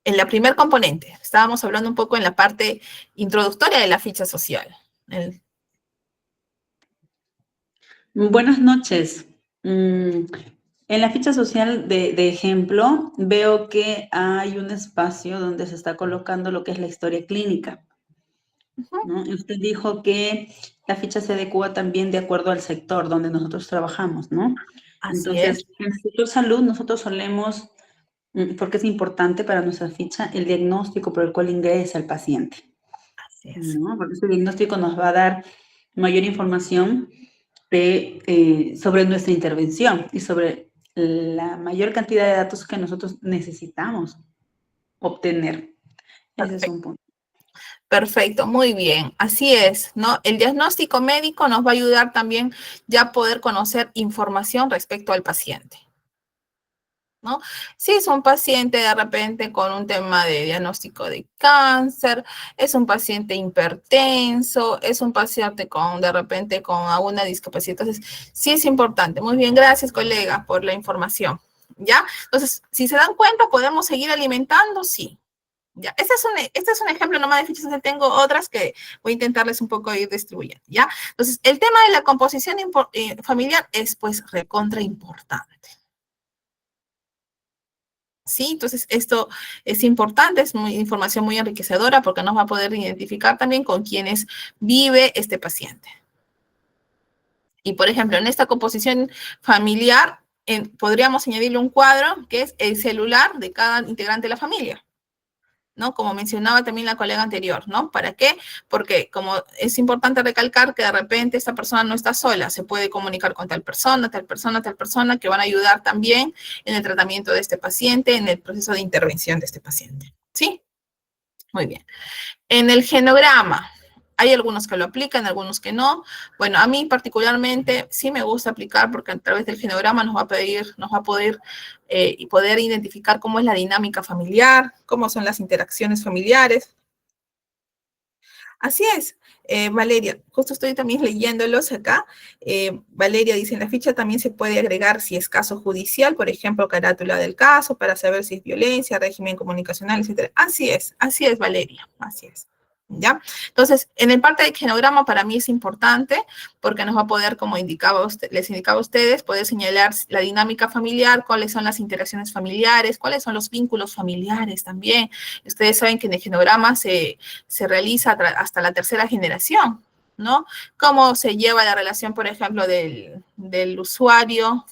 En la primer componente, estábamos hablando un poco en la parte introductoria de la ficha social. Buenas noches. En la ficha social de ejemplo, veo que hay un espacio donde se está colocando lo que es la historia clínica, ¿no? Usted dijo que la ficha se adecua también de acuerdo al sector donde nosotros trabajamos, ¿no? Así Entonces, es. en el sector salud nosotros solemos, porque es importante para nuestra ficha, el diagnóstico por el cual ingresa el paciente, Así es. ¿no? Porque ese diagnóstico nos va a dar mayor información sobre nuestra intervención y sobre la mayor cantidad de datos que nosotros necesitamos obtener. Ese es un punto. Perfecto, muy bien, así es, ¿no? El diagnóstico médico nos va a ayudar también ya a poder conocer información respecto al paciente, ¿no? Si es un paciente de repente con un tema de diagnóstico de cáncer, es un paciente hipertenso, es un paciente con de repente con alguna discapacidad, entonces sí es importante. Muy bien, gracias colega por la información, ¿ya? Entonces, si se dan cuenta, ¿podemos seguir alimentando? Sí. Ya, este es un ejemplo nomás de fichas social. Tengo otras que voy a intentarles un poco ir distribuyendo, ¿ya? Entonces, el tema de la composición familiar es, pues, recontra importante. ¿Sí? Entonces, esto es importante, es información muy enriquecedora porque nos va a poder identificar también con quienes vive este paciente. Y, por ejemplo, en esta composición familiar, podríamos añadirle un cuadro que es el celular de cada integrante de la familia, ¿no? Como mencionaba también la colega anterior, ¿no? ¿Para qué? Porque como es importante recalcar que de repente esta persona no está sola, se puede comunicar con tal persona, que van a ayudar también en el tratamiento de este paciente, en el proceso de intervención de este paciente, ¿sí? Muy bien. En el genograma, Hay algunos que lo aplican, algunos que no. Bueno, a mí particularmente sí me gusta aplicar porque a través del genograma nos va a poder y poder identificar cómo es la dinámica familiar, cómo son las interacciones familiares. Así es, Valeria, justo estoy también leyéndolos acá. Valeria dice, en la ficha también se puede agregar si es caso judicial, por ejemplo, carátula del caso, para saber si es violencia, régimen comunicacional, etc. Así es, Valeria, así es. ¿Ya? Entonces, en el parte del genograma para mí es importante porque nos va a poder, como les indicaba a ustedes, poder señalar la dinámica familiar, cuáles son las interacciones familiares, cuáles son los vínculos familiares también. Ustedes saben que en el genograma se realiza hasta la tercera generación, ¿no? Cómo se lleva la relación, por ejemplo, del usuario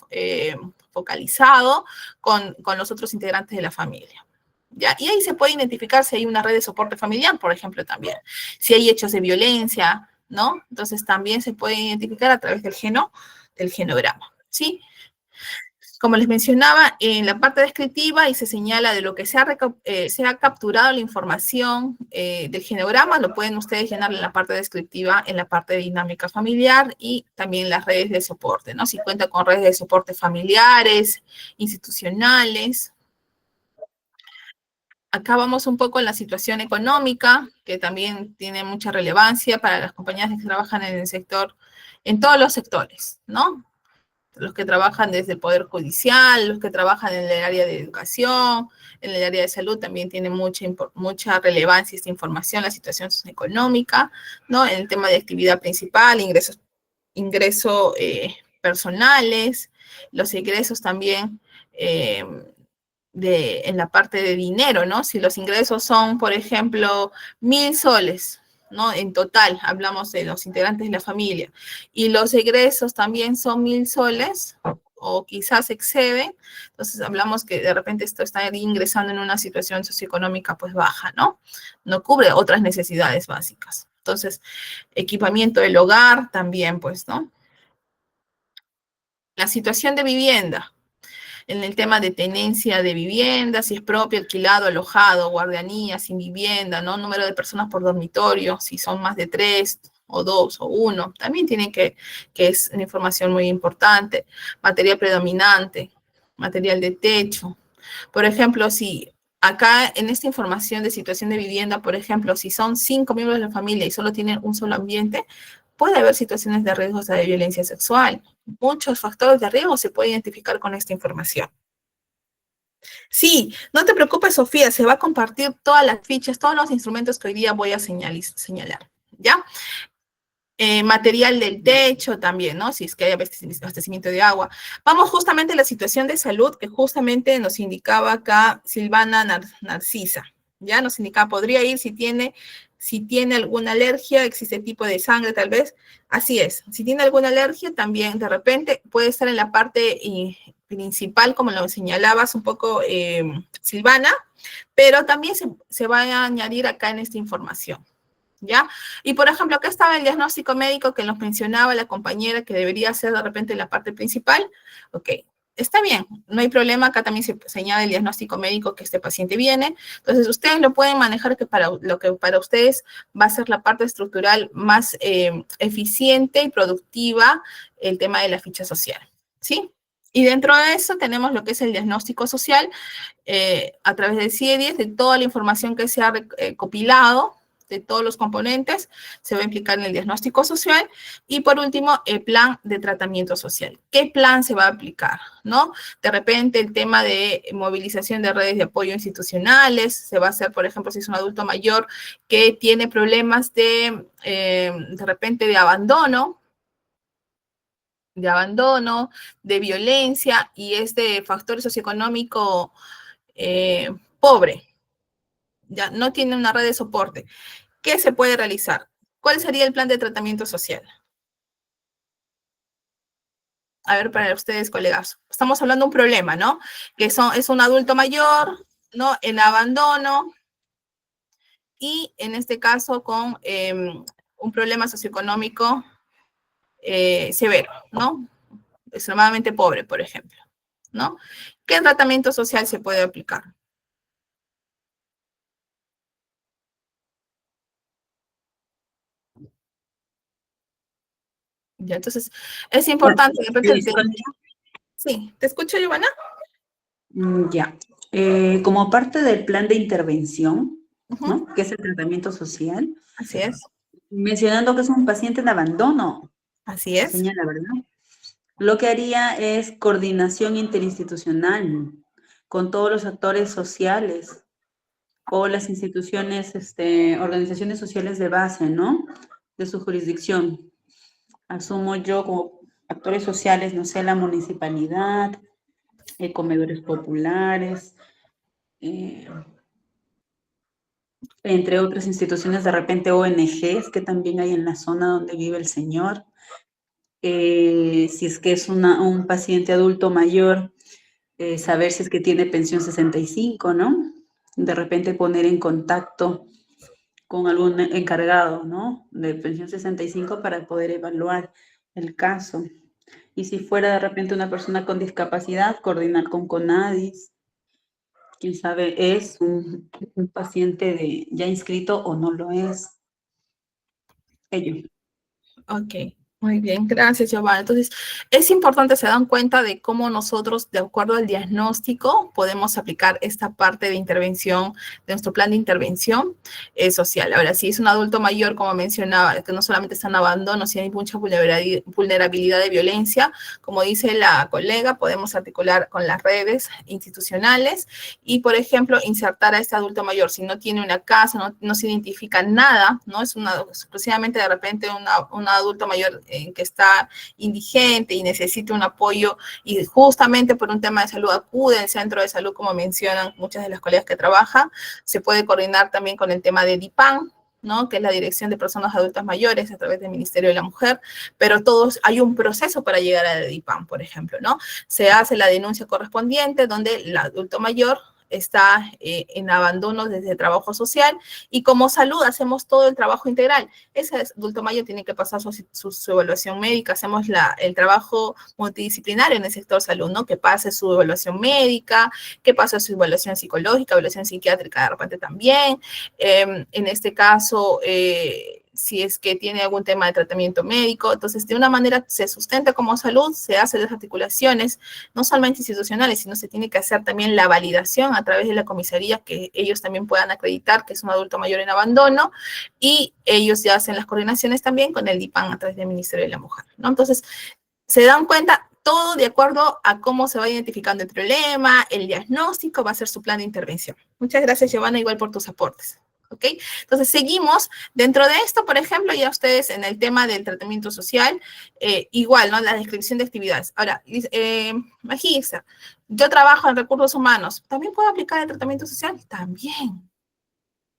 focalizado con los otros integrantes de la familia. ¿Ya? Y ahí se puede identificar si hay una red de soporte familiar, por ejemplo, también. Si hay hechos de violencia, ¿no? Entonces también se puede identificar a través del genograma, ¿sí? Como les mencionaba, en la parte descriptiva y se señala de lo que se ha capturado la información del genograma, lo pueden ustedes llenar en la parte descriptiva, en la parte de dinámica familiar y también las redes de soporte, ¿no? Si cuenta con redes de soporte familiares, institucionales. Acá vamos un poco en la situación económica, que también tiene mucha relevancia para las compañías que trabajan en el sector, en todos los sectores, ¿no? Los que trabajan desde el Poder Judicial, los que trabajan en el área de educación, en el área de salud, también tiene mucha relevancia esta información, la situación socioeconómica, ¿no? En el tema de actividad principal, ingresos personales, los ingresos también en la parte de dinero, ¿no? Si los ingresos son, por ejemplo, 1.000 soles, ¿no? En total, hablamos de los integrantes de la familia, y los egresos también son 1.000 soles, o quizás exceden, entonces hablamos que de repente esto está ingresando en una situación socioeconómica pues baja, ¿no? No cubre otras necesidades básicas. Entonces, equipamiento del hogar también, pues, ¿no? La situación de vivienda, en el tema de tenencia de vivienda, si es propio, alquilado, alojado, guardianía, sin vivienda, ¿no? Número de personas por dormitorio, si son más de 3 o 2 o 1, también tienen que es una información muy importante. Material predominante, material de techo. Por ejemplo, si acá en esta información de situación de vivienda, por ejemplo, si son 5 miembros de la familia y solo tienen un solo ambiente, puede haber situaciones de riesgo de violencia sexual. Muchos factores de riesgo se pueden identificar con esta información. Sí, no te preocupes, Sofía, se va a compartir todas las fichas, todos los instrumentos que hoy día voy a señalar, ¿ya? Material del techo también, ¿no? Si es que hay abastecimiento de agua. Vamos justamente a la situación de salud que justamente nos indicaba acá Silvana Narcisa, ¿ya? Nos indicaba, podría ir si tiene alguna alergia, existe tipo de sangre tal vez. Así es, si tiene alguna alergia también de repente puede estar en la parte principal, como lo señalabas un poco, Silvana, pero también se va a añadir acá en esta información. ¿Ya? Y por ejemplo, acá estaba el diagnóstico médico que nos mencionaba la compañera que debería ser de repente la parte principal. Ok, está bien, no hay problema, acá también se añade el diagnóstico médico que este paciente viene. Entonces, ustedes lo pueden manejar que lo que para ustedes va a ser la parte estructural más eficiente y productiva, el tema de la ficha social, ¿sí? Y dentro de eso tenemos lo que es el diagnóstico social a través del CIE-10, de toda la información que se ha recopilado, de todos los componentes, se va a implicar en el diagnóstico social. Y por último, el plan de tratamiento social. ¿Qué plan se va a aplicar? ¿No? De repente, el tema de movilización de redes de apoyo institucionales, se va a hacer, por ejemplo, si es un adulto mayor que tiene problemas de repente, de abandono, de violencia, y es de factor socioeconómico pobre, ya no tiene una red de soporte. ¿Qué se puede realizar? ¿Cuál sería el plan de tratamiento social? A ver, para ustedes, colegas. Estamos hablando de un problema, ¿no? Que es un adulto mayor, ¿no? En abandono y, en este caso, con un problema socioeconómico severo, ¿no? Extremadamente pobre, por ejemplo, ¿no? ¿Qué tratamiento social se puede aplicar? Ya, entonces, es importante, de repente, ¿Sí, continúo? sí, ¿te escucho, Giovanna? Ya. Como parte del plan de intervención, Ujú, ¿no? Que es el tratamiento social, así es, mencionando que es un paciente en abandono, así es. señala, ¿verdad? Lo que haría es coordinación interinstitucional con todos los actores sociales o las instituciones, organizaciones sociales de base, ¿no? De su jurisdicción. Asumo yo como actores sociales, no sé, la municipalidad, comedores populares, eh, entre otras instituciones, de repente ONGs que también hay en la zona donde vive el señor. Si es que es un paciente adulto mayor, saber si es que tiene pensión 65, ¿no? De repente poner en contacto con algún encargado, ¿no? De pensión 65 para poder evaluar el caso. Y si fuera de repente una persona con discapacidad, coordinar con CONADIS. Quién sabe, es un paciente ya inscrito o no lo es. Ello. Ok, muy bien, gracias, Giovanna. Entonces, es importante, se dan cuenta de cómo nosotros, de acuerdo al diagnóstico, podemos aplicar esta parte de intervención, de nuestro plan de intervención social. Ahora, si es un adulto mayor, como mencionaba, que no solamente está en abandono, si hay mucha vulnerabilidad de violencia, como dice la colega, podemos articular con las redes institucionales y, por ejemplo, insertar a este adulto mayor. Si no tiene una casa, no se identifica nada, ¿no? Es exclusivamente de repente un adulto mayor que está indigente y necesita un apoyo y justamente por un tema de salud acude al centro de salud, como mencionan muchas de las colegas que trabajan. Se puede coordinar también con el tema de DIPAM, ¿no? Que es la Dirección de Personas Adultas Mayores a través del Ministerio de la Mujer, pero hay un proceso para llegar a la DIPAM, por ejemplo, ¿no? Se hace la denuncia correspondiente donde el adulto mayor está en abandono desde trabajo social y como salud hacemos todo el trabajo integral. Ese adulto mayor tiene que pasar su evaluación médica, hacemos el trabajo multidisciplinario en el sector salud, ¿no? Que pase su evaluación médica, que pase su evaluación psicológica, evaluación psiquiátrica de repente también. En este caso, si es que tiene algún tema de tratamiento médico, entonces de una manera se sustenta como salud, se hacen las articulaciones, no solamente institucionales, sino se tiene que hacer también la validación a través de la comisaría, que ellos también puedan acreditar que es un adulto mayor en abandono, y ellos ya hacen las coordinaciones también con el DIPAM a través del Ministerio de la Mujer, ¿no? Entonces, se dan cuenta todo de acuerdo a cómo se va identificando el problema, el diagnóstico, va a ser su plan de intervención. Muchas gracias, Giovanna, igual por tus aportes. ¿Ok? Entonces, seguimos. Dentro de esto, por ejemplo, ya ustedes en el tema del tratamiento social, igual, ¿no? La descripción de actividades. Ahora, magíster, yo trabajo en recursos humanos. ¿También puedo aplicar el tratamiento social? También.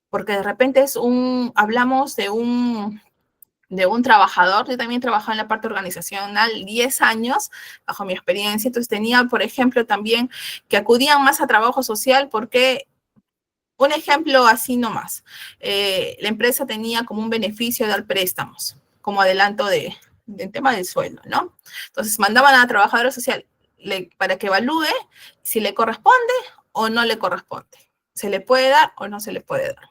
Porque de repente hablamos de un trabajador. Yo también trabajaba en la parte organizacional 10 años, bajo mi experiencia. Entonces, tenía, por ejemplo, también que acudían más a trabajo social porque un ejemplo así nomás. La empresa tenía como un beneficio dar préstamos, como adelanto del tema del sueldo, ¿no? Entonces mandaban a la trabajadora social para que evalúe si le corresponde o no le corresponde. ¿Se le puede dar o no se le puede dar?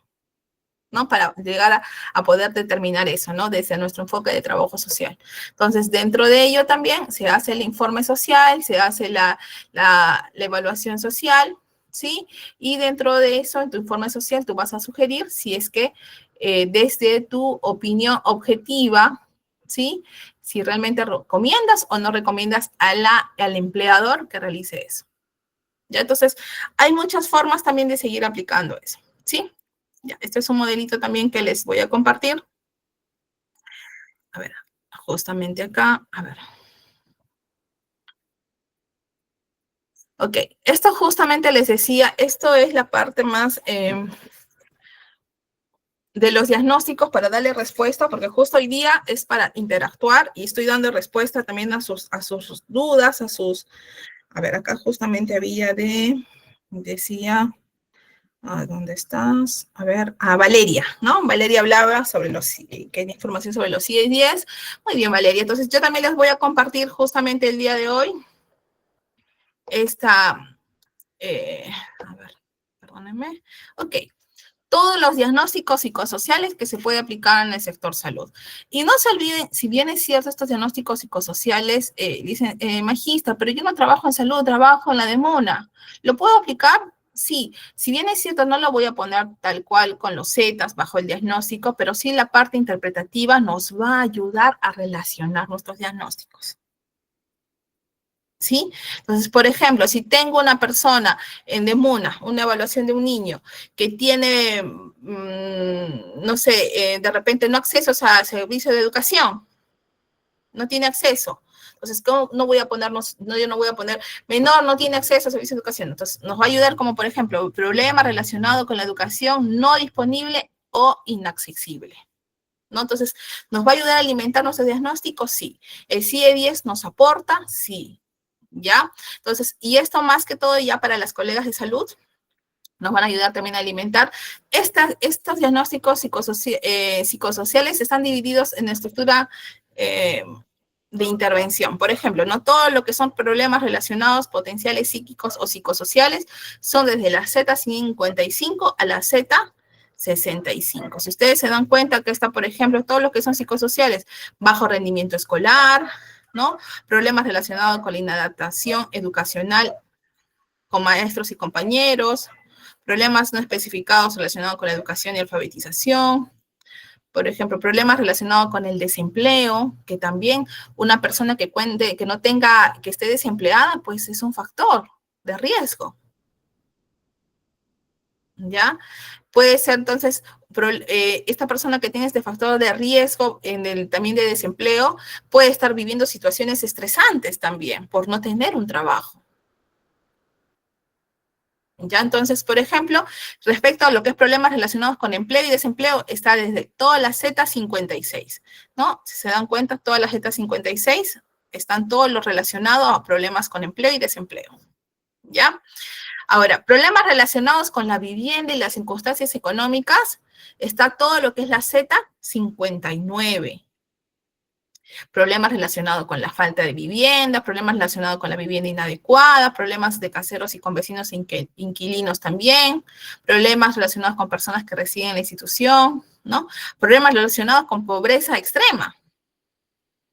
¿No? Para llegar a poder determinar eso, ¿no? Desde nuestro enfoque de trabajo social. Entonces, dentro de ello también se hace el informe social, se hace la evaluación social, ¿sí? Y dentro de eso, en tu informe social, tú vas a sugerir si es que desde tu opinión objetiva, ¿sí? Si realmente recomiendas o no recomiendas al empleador que realice eso. ¿Ya? Entonces, hay muchas formas también de seguir aplicando eso, ¿sí? Ya, este es un modelito también que les voy a compartir. A ver, justamente acá, a ver. Ok, esto justamente les decía, esto es la parte más de los diagnósticos para darle respuesta, porque justo hoy día es para interactuar y estoy dando respuesta también a sus dudas, a ver, acá justamente había decía, ¿dónde estás? A ver, Valeria, ¿no? Valeria hablaba sobre que hay información sobre los CIE-10. Muy bien, Valeria. Entonces, yo también les voy a compartir justamente el día de hoy a ver, perdónenme. Ok. todos los diagnósticos psicosociales que se puede aplicar en el sector salud. Y no se olviden, si bien es cierto estos diagnósticos psicosociales, dicen, magistra, pero yo no trabajo en salud, trabajo en la de Mona. ¿Lo puedo aplicar? Sí. Si bien es cierto, no lo voy a poner tal cual con los zetas bajo el diagnóstico, pero sí la parte interpretativa nos va a ayudar a relacionar nuestros diagnósticos. ¿Sí? Entonces, por ejemplo, si tengo una persona en Demuna, una evaluación de un niño que tiene, no sé, de repente no acceso a servicio de educación, no tiene acceso. Entonces, ¿cómo no voy a ponernos, no, yo no voy a poner menor, no tiene acceso a servicio de educación? Entonces, nos va a ayudar como, por ejemplo, problema relacionado con la educación no disponible o inaccesible. ¿No? Entonces, ¿nos va a ayudar a alimentar nuestro diagnóstico? Sí. ¿El CIE-10 nos aporta? Sí. ¿Ya? Entonces, y esto más que todo ya para las colegas de salud, nos van a ayudar también a alimentar. Estos diagnósticos psicosociales están divididos en estructura de intervención. Por ejemplo, no todo lo que son problemas relacionados potenciales psíquicos o psicosociales son desde la Z55 a la Z65. Si ustedes se dan cuenta que está, por ejemplo, todo lo que son psicosociales, bajo rendimiento escolar, ¿no? Problemas relacionados con la inadaptación educacional con maestros y compañeros, problemas no especificados relacionados con la educación y alfabetización, por ejemplo, problemas relacionados con el desempleo, que también una persona que no tenga, que esté desempleada, pues es un factor de riesgo. ¿Ya? Puede ser entonces, esta persona que tiene este factor de riesgo también de desempleo, puede estar viviendo situaciones estresantes también por no tener un trabajo. ¿Ya? Entonces, por ejemplo, respecto a lo que es problemas relacionados con empleo y desempleo, está desde todas las Z56, ¿no? Si se dan cuenta, todas las Z56 están todos los relacionados a problemas con empleo y desempleo, ¿ya? Ahora, problemas relacionados con la vivienda y las circunstancias económicas, está todo lo que es la Z59. Problemas relacionados con la falta de vivienda, problemas relacionados con la vivienda inadecuada, problemas de caseros y con vecinos inquilinos también, problemas relacionados con personas que residen en la institución, ¿no? Problemas relacionados con pobreza extrema.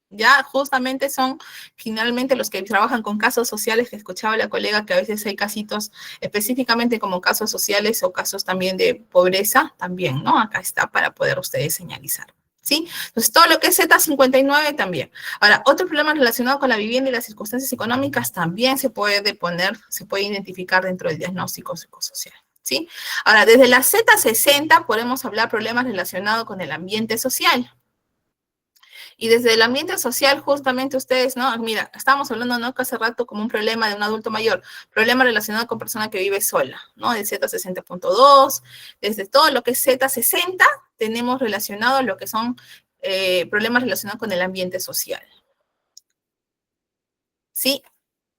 Ya justamente son finalmente los que trabajan con casos sociales, que escuchaba la colega que a veces hay casitos específicamente como casos sociales o casos también de pobreza, también, ¿no? Acá está para poder ustedes señalizar. ¿Sí? Entonces, todo lo que es Z59 también. Ahora, otro problema relacionado con la vivienda y las circunstancias económicas también se puede identificar dentro del diagnóstico psicosocial. ¿Sí? Ahora, desde la Z60 podemos hablar problemas relacionados con el ambiente social. Y desde el ambiente social, justamente ustedes, ¿no? Mira, estábamos hablando, ¿no? Que hace rato como un problema de un adulto mayor, problema relacionado con persona que vive sola, ¿no? El Z60.2, desde todo lo que es Z60, tenemos relacionado lo que son problemas relacionados con el ambiente social. ¿Sí?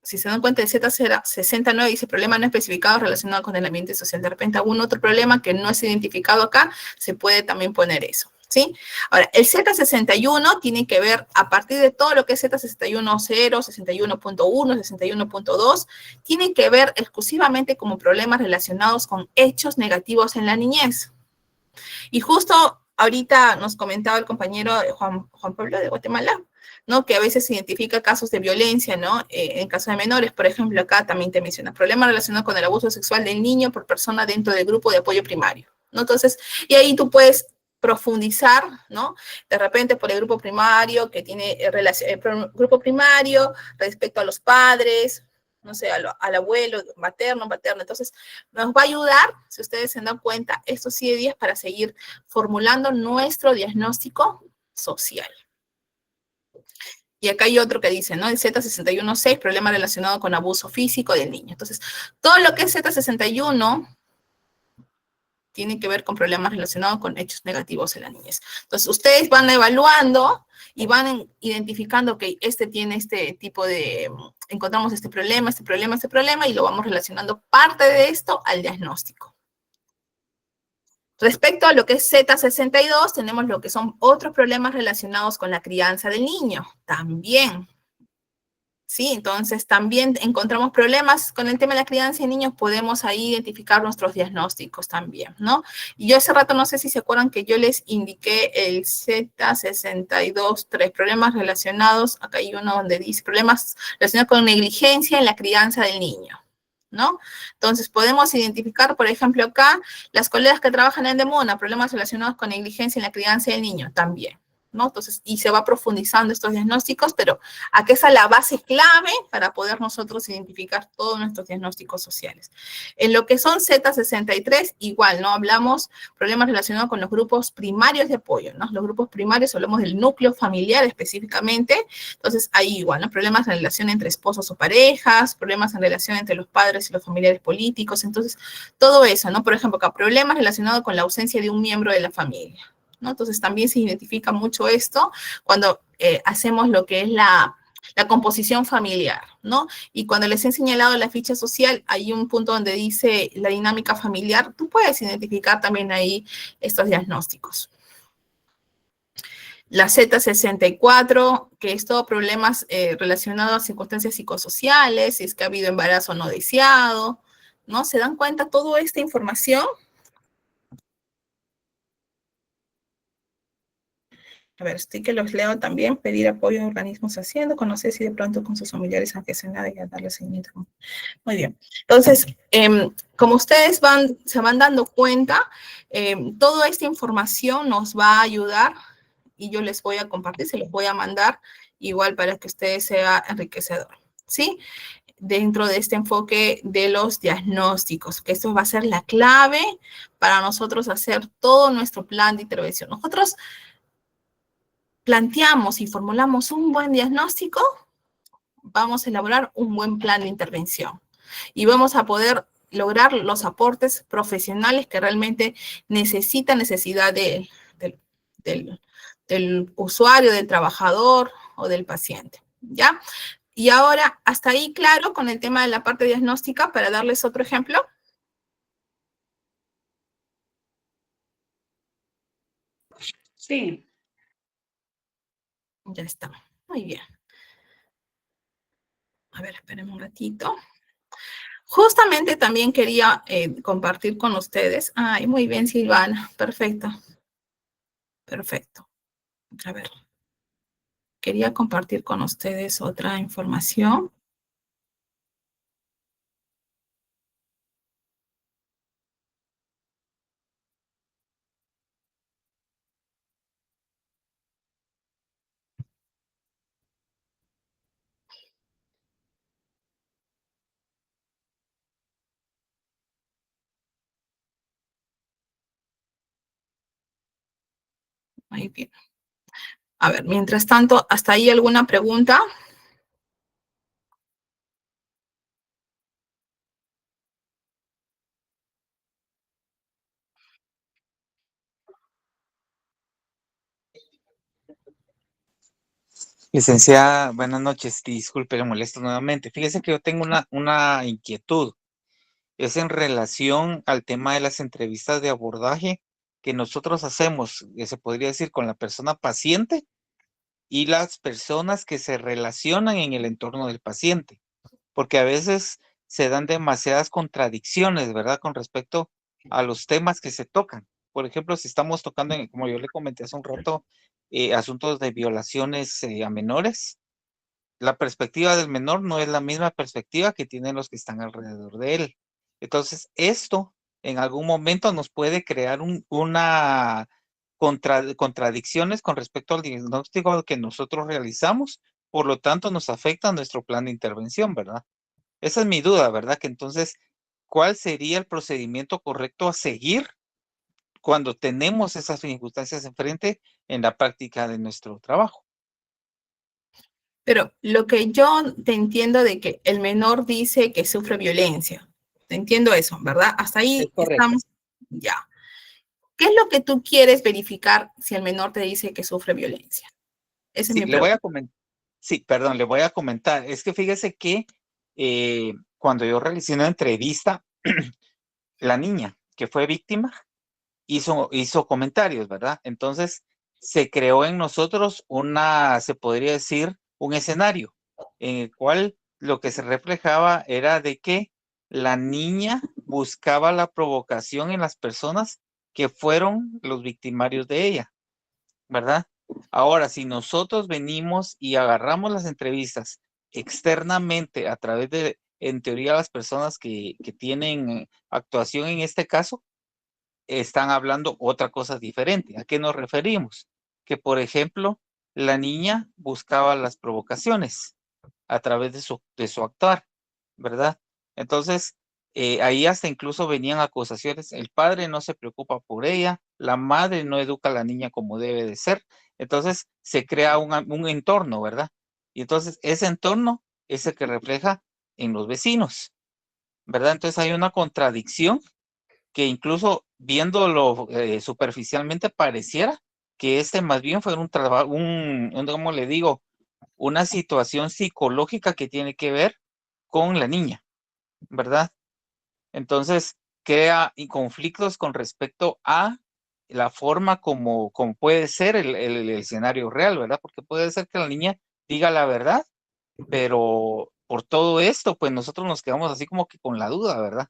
Si se dan cuenta, el Z69 dice problema no especificado relacionado con el ambiente social. De repente, algún otro problema que no es identificado acá, se puede también poner eso. ¿Sí? Ahora, el Z61 tiene que ver, a partir de todo lo que es Z61.0, 61.1, 61.2, tiene que ver exclusivamente como problemas relacionados con hechos negativos en la niñez. Y justo ahorita nos comentaba el compañero Juan Pablo de Guatemala, ¿no? Que a veces se identifica casos de violencia, ¿no? En casos de menores, por ejemplo, acá también te menciona problemas relacionados con el abuso sexual del niño por persona dentro del grupo de apoyo primario, ¿no? Entonces, y ahí tú puedes profundizar, ¿no? De repente por el grupo primario que tiene grupo primario respecto a los padres, no sé, al abuelo, materno. Entonces, nos va a ayudar, si ustedes se dan cuenta, estos 7 días para seguir formulando nuestro diagnóstico social. Y acá hay otro que dice, ¿no? El Z61.6, problema relacionado con abuso físico del niño. Entonces, todo lo que es Z61 tiene que ver con problemas relacionados con hechos negativos en la niñez. Entonces, ustedes van evaluando y van identificando que tiene este tipo de, encontramos este problema, y lo vamos relacionando parte de esto al diagnóstico. Respecto a lo que es Z62, tenemos lo que son otros problemas relacionados con la crianza del niño, también. ¿sí? Entonces, también encontramos problemas con el tema de la crianza de niños, podemos ahí identificar nuestros diagnósticos también, ¿no? Y yo hace rato, no sé si se acuerdan que yo les indiqué el Z62.3, problemas relacionados, acá hay uno donde dice problemas relacionados con negligencia en la crianza del niño, ¿no? Entonces, podemos identificar, por ejemplo, acá, las colegas que trabajan en Demona, problemas relacionados con negligencia en la crianza del niño también, ¿no? Entonces, y se va profundizando estos diagnósticos, pero aquí está la base clave para poder nosotros identificar todos nuestros diagnósticos sociales. En lo que son Z63, igual, ¿no? Hablamos problemas relacionados con los grupos primarios de apoyo, ¿no? Los grupos primarios, hablamos del núcleo familiar específicamente, entonces ahí igual, ¿no? Problemas en relación entre esposos o parejas, problemas en relación entre los padres y los familiares políticos, entonces todo eso, ¿no? Por ejemplo, acá problemas relacionados con la ausencia de un miembro de la familia, ¿no? Entonces también se identifica mucho esto cuando hacemos lo que es la composición familiar, ¿no? Y cuando les he señalado la ficha social, hay un punto donde dice la dinámica familiar, tú puedes identificar también ahí estos diagnósticos. La Z64, que es todo problemas relacionados a circunstancias psicosociales, si es que ha habido embarazo no deseado, ¿no? ¿Se dan cuenta toda esta información? A ver, estoy que los leo también, pedir apoyo a organismos haciendo, conocer si de pronto con sus familiares, aunque sea nada, y darle seguimiento. Muy bien. Entonces, como ustedes se van dando cuenta, toda esta información nos va a ayudar y yo les voy a compartir, se los voy a mandar igual para que ustedes sea enriquecedor, ¿sí? Dentro de este enfoque de los diagnósticos, que esto va a ser la clave para nosotros hacer todo nuestro plan de intervención. Nosotros planteamos y formulamos un buen diagnóstico, vamos a elaborar un buen plan de intervención y vamos a poder lograr los aportes profesionales que realmente necesidad del usuario, del trabajador o del paciente, ¿ya? Y ahora, hasta ahí claro con el tema de la parte diagnóstica, para darles otro ejemplo. Sí. Ya está, muy bien. A ver, espérenme un ratito. Justamente también quería compartir con ustedes. Ay, muy bien, Silvana. Perfecto. Perfecto. A ver. Quería compartir con ustedes otra información. Muy bien. A ver, mientras tanto, ¿hasta ahí alguna pregunta? Licenciada, buenas noches. Disculpe, le molesto nuevamente. Fíjese que yo tengo una inquietud. Es en relación al tema de las entrevistas de abordaje que nosotros hacemos, que se podría decir, con la persona paciente y las personas que se relacionan en el entorno del paciente, porque a veces se dan demasiadas contradicciones, ¿verdad? Con respecto a los temas que se tocan. Por ejemplo, si estamos tocando, como yo le comenté hace un rato, asuntos de violaciones a menores, la perspectiva del menor no es la misma perspectiva que tienen los que están alrededor de él. Entonces, esto en algún momento nos puede crear una contradicciones con respecto al diagnóstico que nosotros realizamos, por lo tanto nos afecta nuestro plan de intervención, ¿verdad? Esa es mi duda, ¿verdad? Que entonces, ¿cuál sería el procedimiento correcto a seguir cuando tenemos esas circunstancias enfrente en la práctica de nuestro trabajo? Pero lo que yo te entiendo de que el menor dice que sufre violencia. Te entiendo eso, ¿verdad? Hasta Es ahí correcto. estamos. Ya. ¿Qué es lo que tú quieres verificar si el menor te dice que sufre violencia? Esa es Sí, mi pregunta. Sí, perdón, le voy a comentar. Es que fíjese que cuando yo realicé una entrevista, la niña que fue víctima hizo comentarios, ¿verdad? Entonces se creó en nosotros se podría decir, un escenario. en el cual lo que se reflejaba era de que la niña buscaba la provocación en las personas que fueron los victimarios de ella, ¿verdad? Ahora, si nosotros venimos y agarramos las entrevistas externamente a través de, en teoría, las personas que tienen actuación en este caso, están hablando otra cosa diferente. ¿A qué nos referimos? Que, por ejemplo, la niña buscaba las provocaciones a través de su actuar, ¿verdad? Entonces, ahí hasta incluso venían acusaciones, el padre no se preocupa por ella, la madre no educa a la niña como debe de ser, entonces se crea un entorno, ¿verdad? Y entonces ese entorno es el que refleja en los vecinos, ¿verdad? Entonces hay una contradicción que incluso viéndolo superficialmente pareciera que este más bien fue un trabajo, ¿cómo le digo? Una situación psicológica que tiene que ver con la niña, ¿verdad? Entonces, crea conflictos con respecto a la forma como puede ser el escenario real, ¿verdad? Porque puede ser que la niña diga la verdad, pero por todo esto, pues nosotros nos quedamos así como que con la duda, ¿verdad?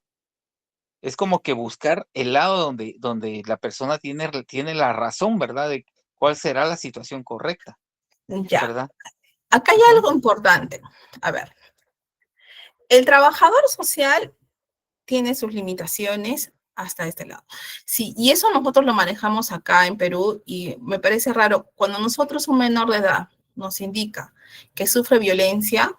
Es como que buscar el lado donde la persona tiene la razón, ¿verdad? De cuál será la situación correcta, Ya, ¿verdad? acá hay Ujú. algo importante. A ver, el trabajador social tiene sus limitaciones hasta este lado. Sí, y eso nosotros lo manejamos acá en Perú y me parece raro, cuando nosotros un menor de edad nos indica que sufre violencia,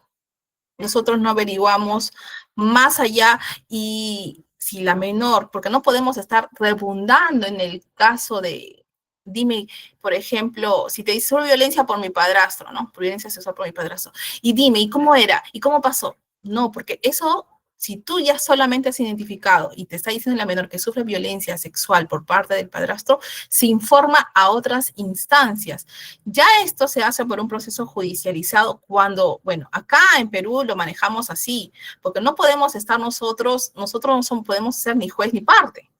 nosotros no averiguamos más allá y si la menor, porque no podemos estar redundando en el caso de, dime, por ejemplo, si te dice sufro violencia por mi padrastro, ¿no? Por violencia sexual por mi padrastro. Y dime, ¿y cómo era? ¿Y cómo pasó? No, porque eso, si tú ya solamente has identificado y te está diciendo la menor que sufre violencia sexual por parte del padrastro, se informa a otras instancias. Ya esto se hace por un proceso judicializado cuando, bueno, acá en Perú lo manejamos así, porque no podemos estar nosotros no podemos ser ni juez ni parte.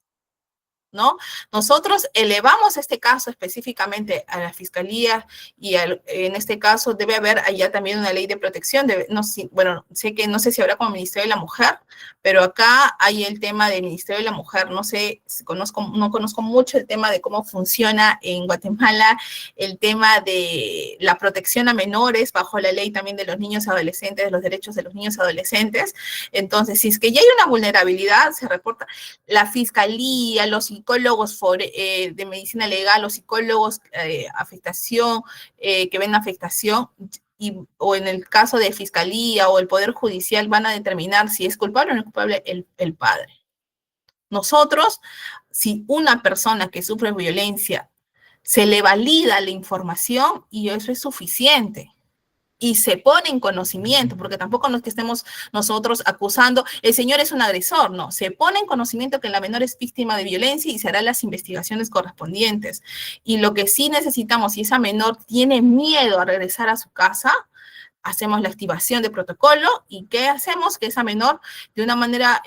¿No? Nosotros elevamos este caso específicamente a la fiscalía y en este caso debe haber allá también una ley de protección. No, bueno, sé que no sé si habrá como Ministerio de la Mujer, pero acá hay el tema del Ministerio de la Mujer. No sé, no conozco mucho el tema de cómo funciona en Guatemala el tema de la protección a menores bajo la ley también de los niños y adolescentes, de los derechos de los niños y adolescentes. Entonces, si es que ya hay una vulnerabilidad, se reporta la fiscalía, los psicólogos de medicina legal, los psicólogos afectación, que ven afectación, o en el caso de fiscalía o el Poder Judicial van a determinar si es culpable o no es culpable el padre. Nosotros, si una persona que sufre violencia se le valida la información y eso es suficiente y se pone en conocimiento, porque tampoco no es que estemos nosotros acusando, el señor es un agresor, no, se pone en conocimiento que la menor es víctima de violencia y se harán las investigaciones correspondientes. Y lo que sí necesitamos, si esa menor tiene miedo a regresar a su casa, hacemos la activación de protocolo y ¿qué hacemos? Que esa menor de una manera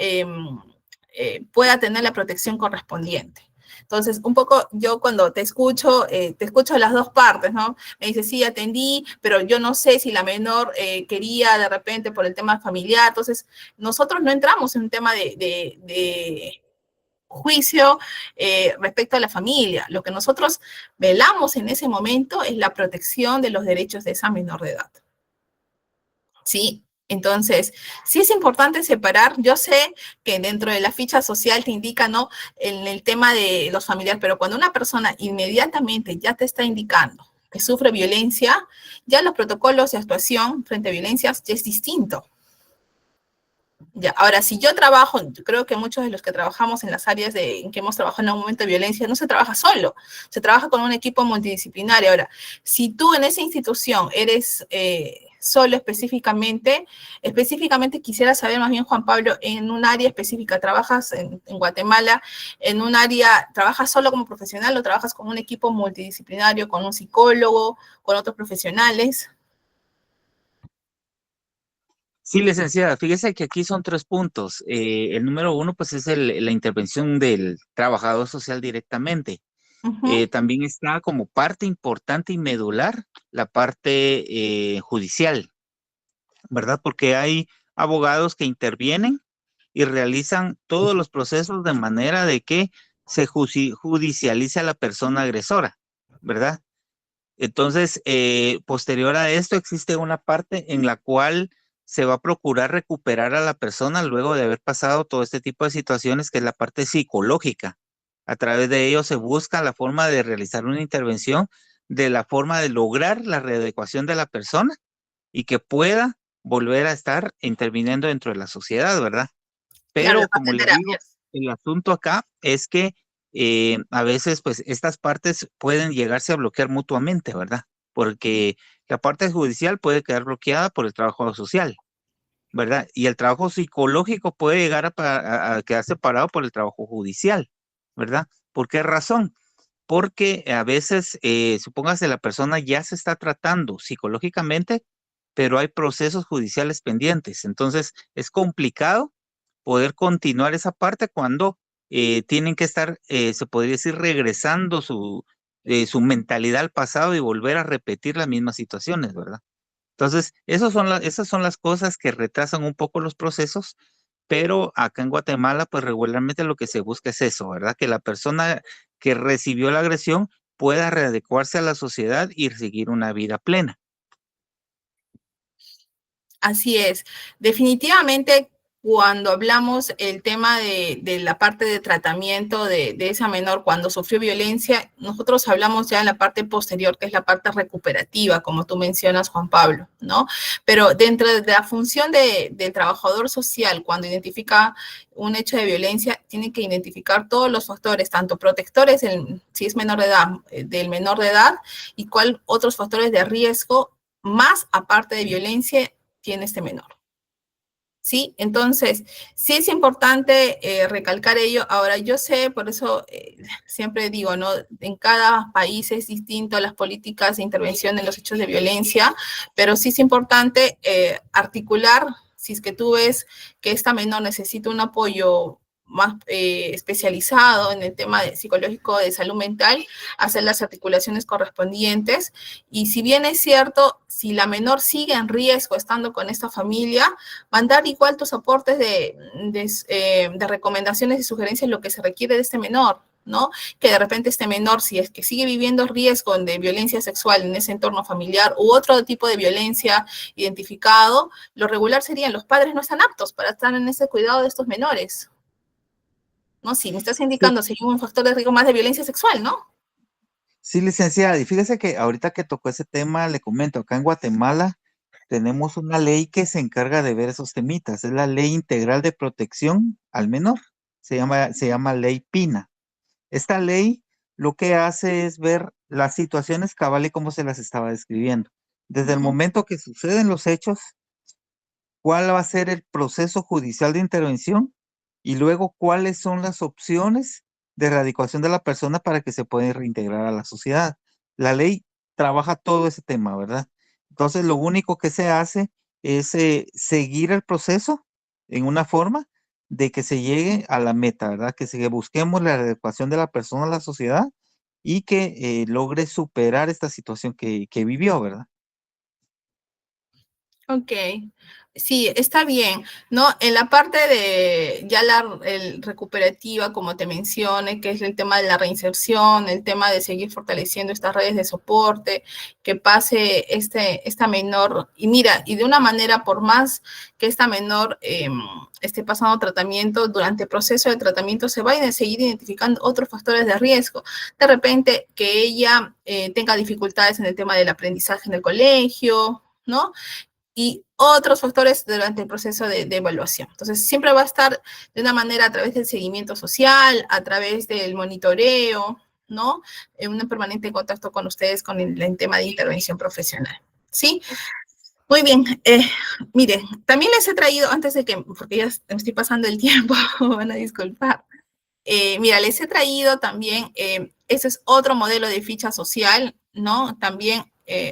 pueda tener la protección correspondiente. Entonces, un poco yo cuando te escucho las dos partes, ¿no? Me dice, sí, atendí, pero yo no sé si la menor quería de repente por el tema familiar. Entonces, nosotros no entramos en un tema de juicio respecto a la familia. Lo que nosotros velamos en ese momento es la protección de los derechos de esa menor de edad. ¿Sí? Entonces, sí es importante separar. Yo sé que dentro de la ficha social te indica, ¿no? En el tema de los familiares, pero cuando una persona inmediatamente ya te está indicando que sufre violencia, ya los protocolos de actuación frente a violencias ya es distinto. Ya, ahora, si yo trabajo, creo que muchos de los que trabajamos en las áreas en que hemos trabajado en algún momento de violencia, no se trabaja solo, se trabaja con un equipo multidisciplinario. Ahora, si tú en esa institución eres solo específicamente quisiera saber más bien, Juan Pablo, en un área específica, ¿trabajas en Guatemala, en un área, trabajas solo como profesional o trabajas con un equipo multidisciplinario, con un psicólogo, con otros profesionales? Sí, licenciada, fíjese que aquí son 3 puntos. El número 1, pues, es la intervención del trabajador social directamente. Uh-huh. También está como parte importante y medular la parte judicial, ¿verdad? Porque hay abogados que intervienen y realizan todos los procesos de manera de que se judicialice a la persona agresora, ¿verdad? Entonces, posterior a esto, existe una parte en la cual se va a procurar recuperar a la persona luego de haber pasado todo este tipo de situaciones, que es la parte psicológica. A través de ello se busca la forma de realizar una intervención, de la forma de lograr la readecuación de la persona y que pueda volver a estar interviniendo dentro de la sociedad, ¿verdad? Claro, la Pero parte como de le digo, terapias. el asunto acá es que a veces pues estas partes pueden llegarse a bloquear mutuamente, ¿verdad? Porque la parte judicial puede quedar bloqueada por el trabajo social, ¿verdad? Y el trabajo psicológico puede llegar a quedar separado por el trabajo judicial, ¿verdad? ¿Por qué razón? Porque a veces, supóngase, la persona ya se está tratando psicológicamente, pero hay procesos judiciales pendientes. Entonces, es complicado poder continuar esa parte cuando tienen que estar, se podría decir, regresando su mentalidad al pasado y volver a repetir las mismas situaciones, ¿verdad? Entonces, esas son las cosas que retrasan un poco los procesos, pero acá en Guatemala, pues regularmente lo que se busca es eso, ¿verdad? Que la persona que recibió la agresión pueda readecuarse a la sociedad y seguir una vida plena. Así es. Definitivamente, cuando hablamos el tema de la parte de tratamiento de esa menor cuando sufrió violencia, nosotros hablamos ya en la parte posterior, que es la parte recuperativa, como tú mencionas, Juan Pablo, ¿no? Pero dentro de la función del trabajador social, cuando identifica un hecho de violencia, tiene que identificar todos los factores, tanto protectores, si es menor de edad, del menor de edad, y cuál otros factores de riesgo, más aparte de violencia, tiene este menor. ¿Sí? Entonces, sí es importante recalcar ello. Ahora, yo sé, por eso siempre digo, ¿no? En cada país es distinto las políticas de intervención en los hechos de violencia, pero sí es importante articular, si es que tú ves que esta menor necesita un apoyo más especializado en el tema psicológico de salud mental, hacer las articulaciones correspondientes. Y si bien es cierto, si la menor sigue en riesgo estando con esta familia, mandar igual tus aportes de recomendaciones y sugerencias, lo que se requiere de este menor, ¿no? Que de repente este menor, si es que sigue viviendo riesgo de violencia sexual en ese entorno familiar u otro tipo de violencia identificado, lo regular serían los padres no están aptos para estar en ese cuidado de estos menores, ¿no? Si me estás Sí, indicando, sería un factor de riesgo más de violencia sexual, ¿no? sí, licenciada, y fíjese que ahorita que tocó ese tema, le comento, acá en Guatemala tenemos una ley que se encarga de ver esos temitas, es la Ley Integral de Protección al Menor, se llama Ley Pina. Esta ley lo que hace es ver las situaciones cabal y como se las estaba describiendo. Desde el momento que suceden los hechos, cuál va a ser el proceso judicial de intervención y luego cuáles son las opciones de erradicación de la persona para que se pueda reintegrar a la sociedad. La ley trabaja todo ese tema, ¿verdad? Entonces, lo único que se hace es seguir el proceso en una forma de que se llegue a la meta, ¿verdad? Que busquemos la adecuación de la persona a la sociedad y que logre superar esta situación que vivió, ¿verdad? Ok, sí, está bien, ¿no? En la parte de ya recuperativa, como te mencioné, que es el tema de la reinserción, el tema de seguir fortaleciendo estas redes de soporte, que pase esta menor, y mira, y de una manera, por más que esta menor esté pasando tratamiento, durante el proceso de tratamiento se vayan a seguir identificando otros factores de riesgo. De repente, que ella tenga dificultades en el tema del aprendizaje en el colegio, ¿no? Y otros factores durante el proceso de evaluación. Entonces, siempre va a estar de una manera a través del seguimiento social, a través del monitoreo, ¿no? En un permanente contacto con ustedes con el tema de intervención profesional, ¿sí? Muy bien. Miren, también les he traído, antes de que, porque ya me estoy pasando el tiempo, van a disculpar. Mira, les he traído también, ese es otro modelo de ficha social, ¿no? También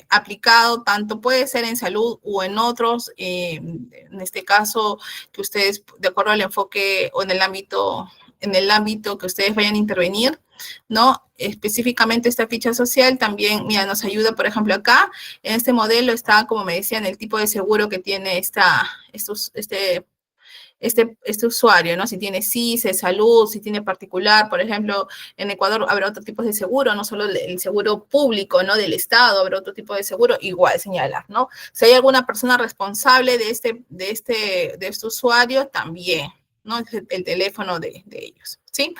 aplicado, tanto puede ser en salud o en otros, en este caso, que ustedes, de acuerdo al enfoque o en el ámbito que ustedes vayan a intervenir, ¿no? Específicamente esta ficha social también, mira, nos ayuda, por ejemplo, acá, en este modelo está, como me decían, el tipo de seguro que tiene este usuario, ¿no? Si tiene CICE, salud, si tiene particular, por ejemplo, en Ecuador habrá otro tipo de seguro, no solo el seguro público, ¿no? Del Estado, habrá otro tipo de seguro, igual señalar, ¿no? Si hay alguna persona responsable de este usuario, también, ¿no? El teléfono de ellos, ¿sí?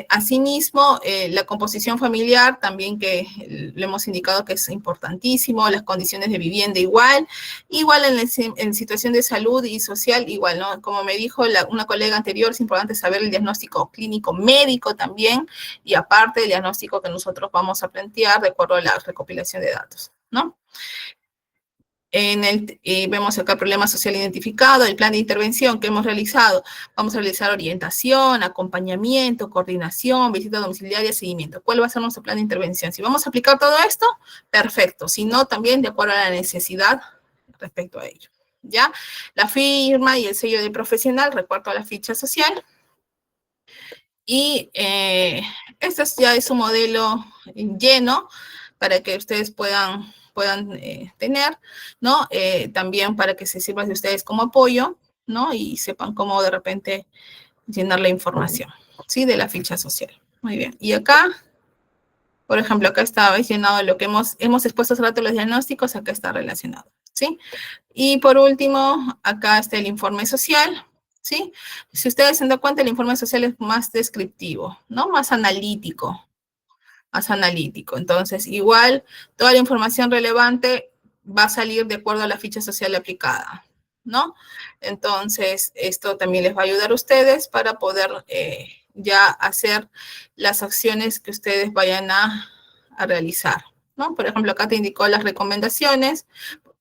Asimismo, la composición familiar, también que le hemos indicado que es importantísimo, las condiciones de vivienda igual en situación de salud y social, igual, ¿no? Como me dijo una colega anterior, es importante saber el diagnóstico clínico médico también, y aparte el diagnóstico que nosotros vamos a plantear de acuerdo a la recopilación de datos, ¿no? Vemos acá el problema social identificado, el plan de intervención que hemos realizado. Vamos a realizar orientación, acompañamiento, coordinación, visita domiciliaria, seguimiento. ¿Cuál va a ser nuestro plan de intervención? Si vamos a aplicar todo esto, perfecto. Si no, también de acuerdo a la necesidad respecto a ello. ¿Ya? La firma y el sello de profesional, recuerdo a la ficha social. Y este ya es un modelo lleno para que ustedes puedan tener, ¿no? También para que se sirva de ustedes como apoyo, ¿no? Y sepan cómo de repente llenar la información, ¿sí? De la ficha social. Muy bien. Y acá, por ejemplo, acá está llenado lo que hemos expuesto hace rato los diagnósticos, acá está relacionado, ¿sí? Y por último, acá está el informe social, ¿sí? Si ustedes se dan cuenta, el informe social es más descriptivo, ¿no? Más analítico. Entonces, igual, toda la información relevante va a salir de acuerdo a la ficha social aplicada, ¿no? Entonces, esto también les va a ayudar a ustedes para poder ya hacer las acciones que ustedes vayan a realizar, ¿no? Por ejemplo, acá te indicó las recomendaciones,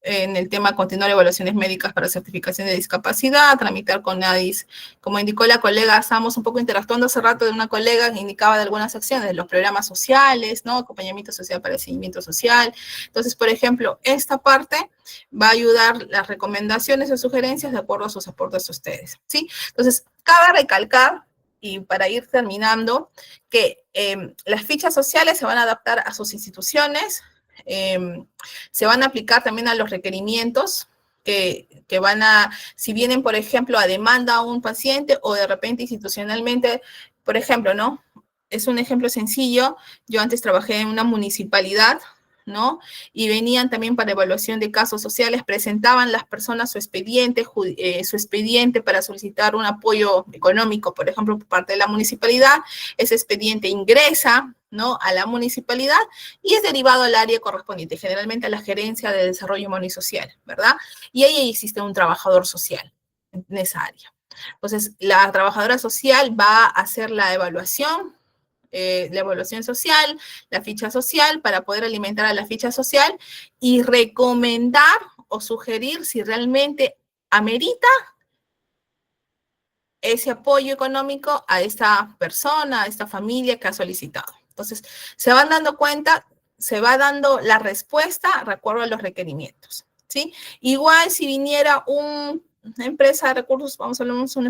en el tema continuar evaluaciones médicas para certificación de discapacidad, tramitar con ADIS. Como indicó la colega, estábamos un poco interactuando hace rato de una colega que indicaba de algunas acciones, los programas sociales, ¿no? Acompañamiento social para el seguimiento social. Entonces, por ejemplo, esta parte va a ayudar las recomendaciones o sugerencias de acuerdo a sus aportes a ustedes, ¿sí? Entonces, cabe recalcar, y para ir terminando, que las fichas sociales se van a adaptar a sus instituciones, se van a aplicar también a los requerimientos que van a, si vienen, por ejemplo, a demanda a un paciente o de repente institucionalmente, por ejemplo, ¿no? Es un ejemplo sencillo. Yo antes trabajé en una municipalidad, ¿no? Y venían también para evaluación de casos sociales, presentaban las personas su expediente para solicitar un apoyo económico, por ejemplo, por parte de la municipalidad. Ese expediente ingresa, ¿no? A la municipalidad y es derivado al área correspondiente, generalmente a la Gerencia de Desarrollo Humano y Social, ¿verdad? Y ahí existe un trabajador social en esa área. Entonces, la trabajadora social va a hacer la evaluación social, la ficha social, para poder alimentar a la ficha social y recomendar o sugerir si realmente amerita ese apoyo económico a esta persona, a esta familia que ha solicitado. Entonces, se van dando cuenta, se va dando la respuesta de acuerdo a los requerimientos, ¿sí? Igual si viniera una empresa de recursos, vamos a hablar de una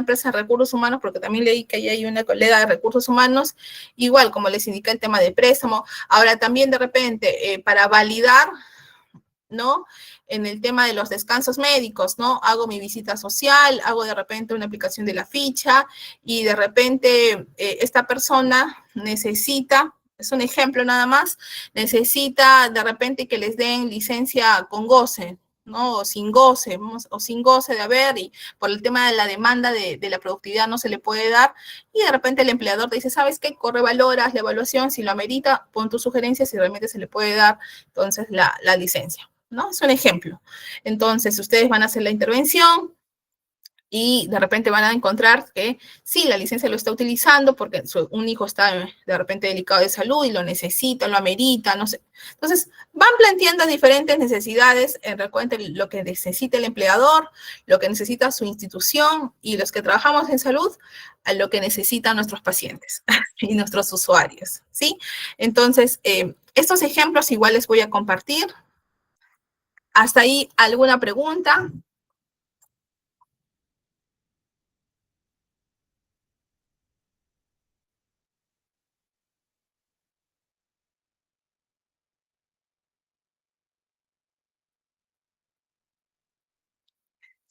empresa de recursos humanos, porque también leí que ahí hay una colega de recursos humanos, igual como les indiqué el tema de préstamo. Ahora también de repente, para validar, ¿no? En el tema de los descansos médicos, ¿no? Hago mi visita social, hago de repente una aplicación de la ficha y de repente esta persona necesita, es un ejemplo nada más, necesita de repente que les den licencia con goce, ¿no? O sin goce de haber, y por el tema de la demanda de la productividad no se le puede dar, y de repente el empleador te dice, ¿sabes qué? Corre, valoras la evaluación, si lo amerita, pon tus sugerencias si realmente se le puede dar, entonces, la licencia, ¿no? Es un ejemplo. Entonces, ustedes van a hacer la intervención y de repente van a encontrar que sí, la licencia lo está utilizando porque un hijo está de repente delicado de salud y lo necesita, lo amerita, no sé. Entonces, van planteando diferentes necesidades, recuerden lo que necesita el empleador, lo que necesita su institución y los que trabajamos en salud, a lo que necesitan nuestros pacientes y nuestros usuarios, ¿sí? Entonces, estos ejemplos igual les voy a compartir. ¿Hasta ahí alguna pregunta?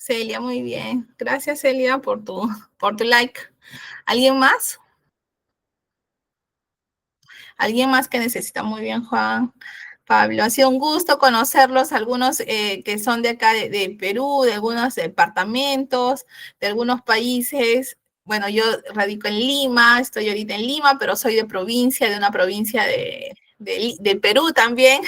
Celia, muy bien. Gracias, Celia, por tu like. ¿Alguien más? ¿Alguien más que necesita? Muy bien, Juan. Pablo, ha sido un gusto conocerlos, algunos que son de acá de Perú, de algunos departamentos, de algunos países. Bueno, yo radico en Lima, estoy ahorita en Lima, pero soy de provincia, de una provincia de Perú también.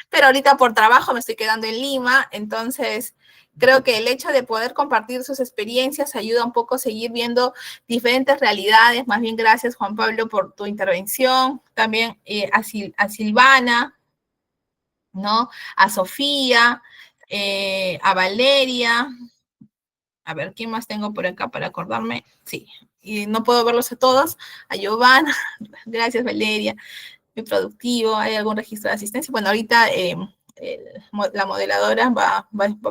Pero ahorita por trabajo me estoy quedando en Lima, entonces creo que el hecho de poder compartir sus experiencias ayuda un poco a seguir viendo diferentes realidades. Más bien gracias, Juan Pablo, por tu intervención. También a Silvana, ¿no? A Sofía, a Valeria. A ver, ¿quién más tengo por acá para acordarme? Sí, y no puedo verlos a todos. A Giovanna, gracias Valeria, muy productivo. ¿Hay algún registro de asistencia? Bueno, ahorita la modeladora va a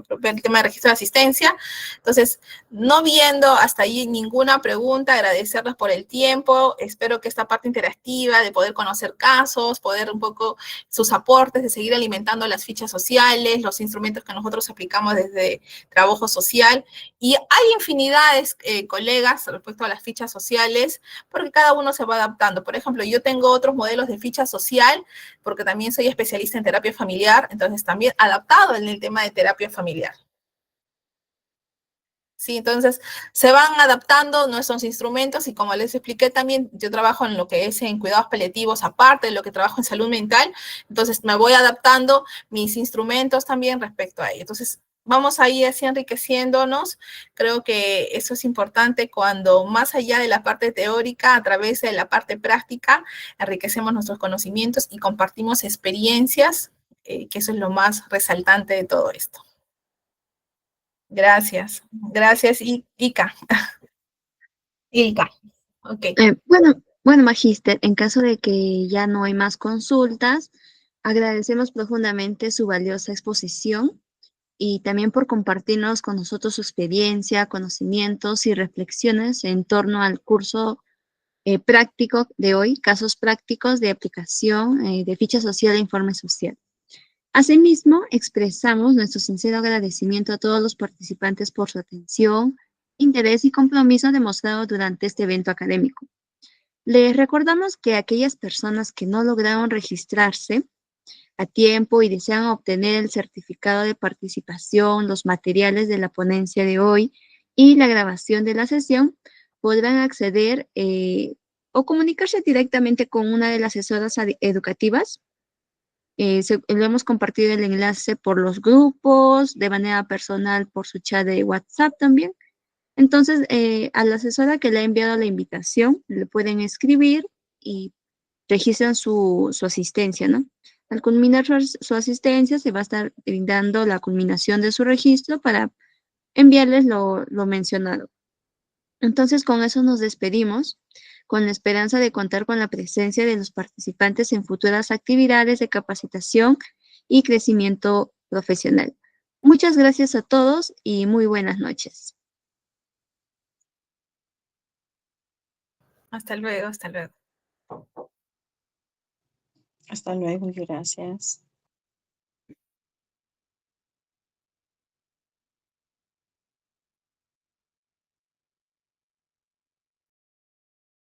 proponer el tema de registro de asistencia. Entonces, no viendo hasta ahí ninguna pregunta, agradecerles por el tiempo. Espero que esta parte interactiva de poder conocer casos, poder un poco sus aportes, de seguir alimentando las fichas sociales, los instrumentos que nosotros aplicamos desde trabajo social. Y hay infinidades, colegas, respecto a las fichas sociales, porque cada uno se va adaptando. Por ejemplo, yo tengo otros modelos de ficha social, porque también soy especialista en terapia familiar, entonces también adaptado en el tema de terapia familiar. Sí, entonces se van adaptando nuestros instrumentos y como les expliqué también, yo trabajo en lo que es en cuidados paliativos aparte de lo que trabajo en salud mental, entonces me voy adaptando mis instrumentos también respecto a ello. Entonces vamos ahí así enriqueciéndonos, creo que eso es importante cuando más allá de la parte teórica, a través de la parte práctica, enriquecemos nuestros conocimientos y compartimos experiencias, que eso es lo más resaltante de todo esto. Gracias. Gracias, Ika. Ilka. Ok. Bueno, Magíster, en caso de que ya no hay más consultas, agradecemos profundamente su valiosa exposición y también por compartirnos con nosotros su experiencia, conocimientos y reflexiones en torno al curso práctico de hoy, casos prácticos de aplicación de ficha social e informe social. Asimismo, expresamos nuestro sincero agradecimiento a todos los participantes por su atención, interés y compromiso demostrado durante este evento académico. Les recordamos que aquellas personas que no lograron registrarse a tiempo y desean obtener el certificado de participación, los materiales de la ponencia de hoy y la grabación de la sesión, podrán acceder o comunicarse directamente con una de las asesoras educativas. Lo hemos compartido el enlace por los grupos, de manera personal por su chat de WhatsApp también. Entonces, a la asesora que le ha enviado la invitación, le pueden escribir y registran su asistencia, ¿no? Al culminar su asistencia, se va a estar brindando la culminación de su registro para enviarles lo mencionado. Entonces, con eso nos despedimos, con la esperanza de contar con la presencia de los participantes en futuras actividades de capacitación y crecimiento profesional. Muchas gracias a todos y muy buenas noches. Hasta luego, hasta luego. Hasta luego, gracias.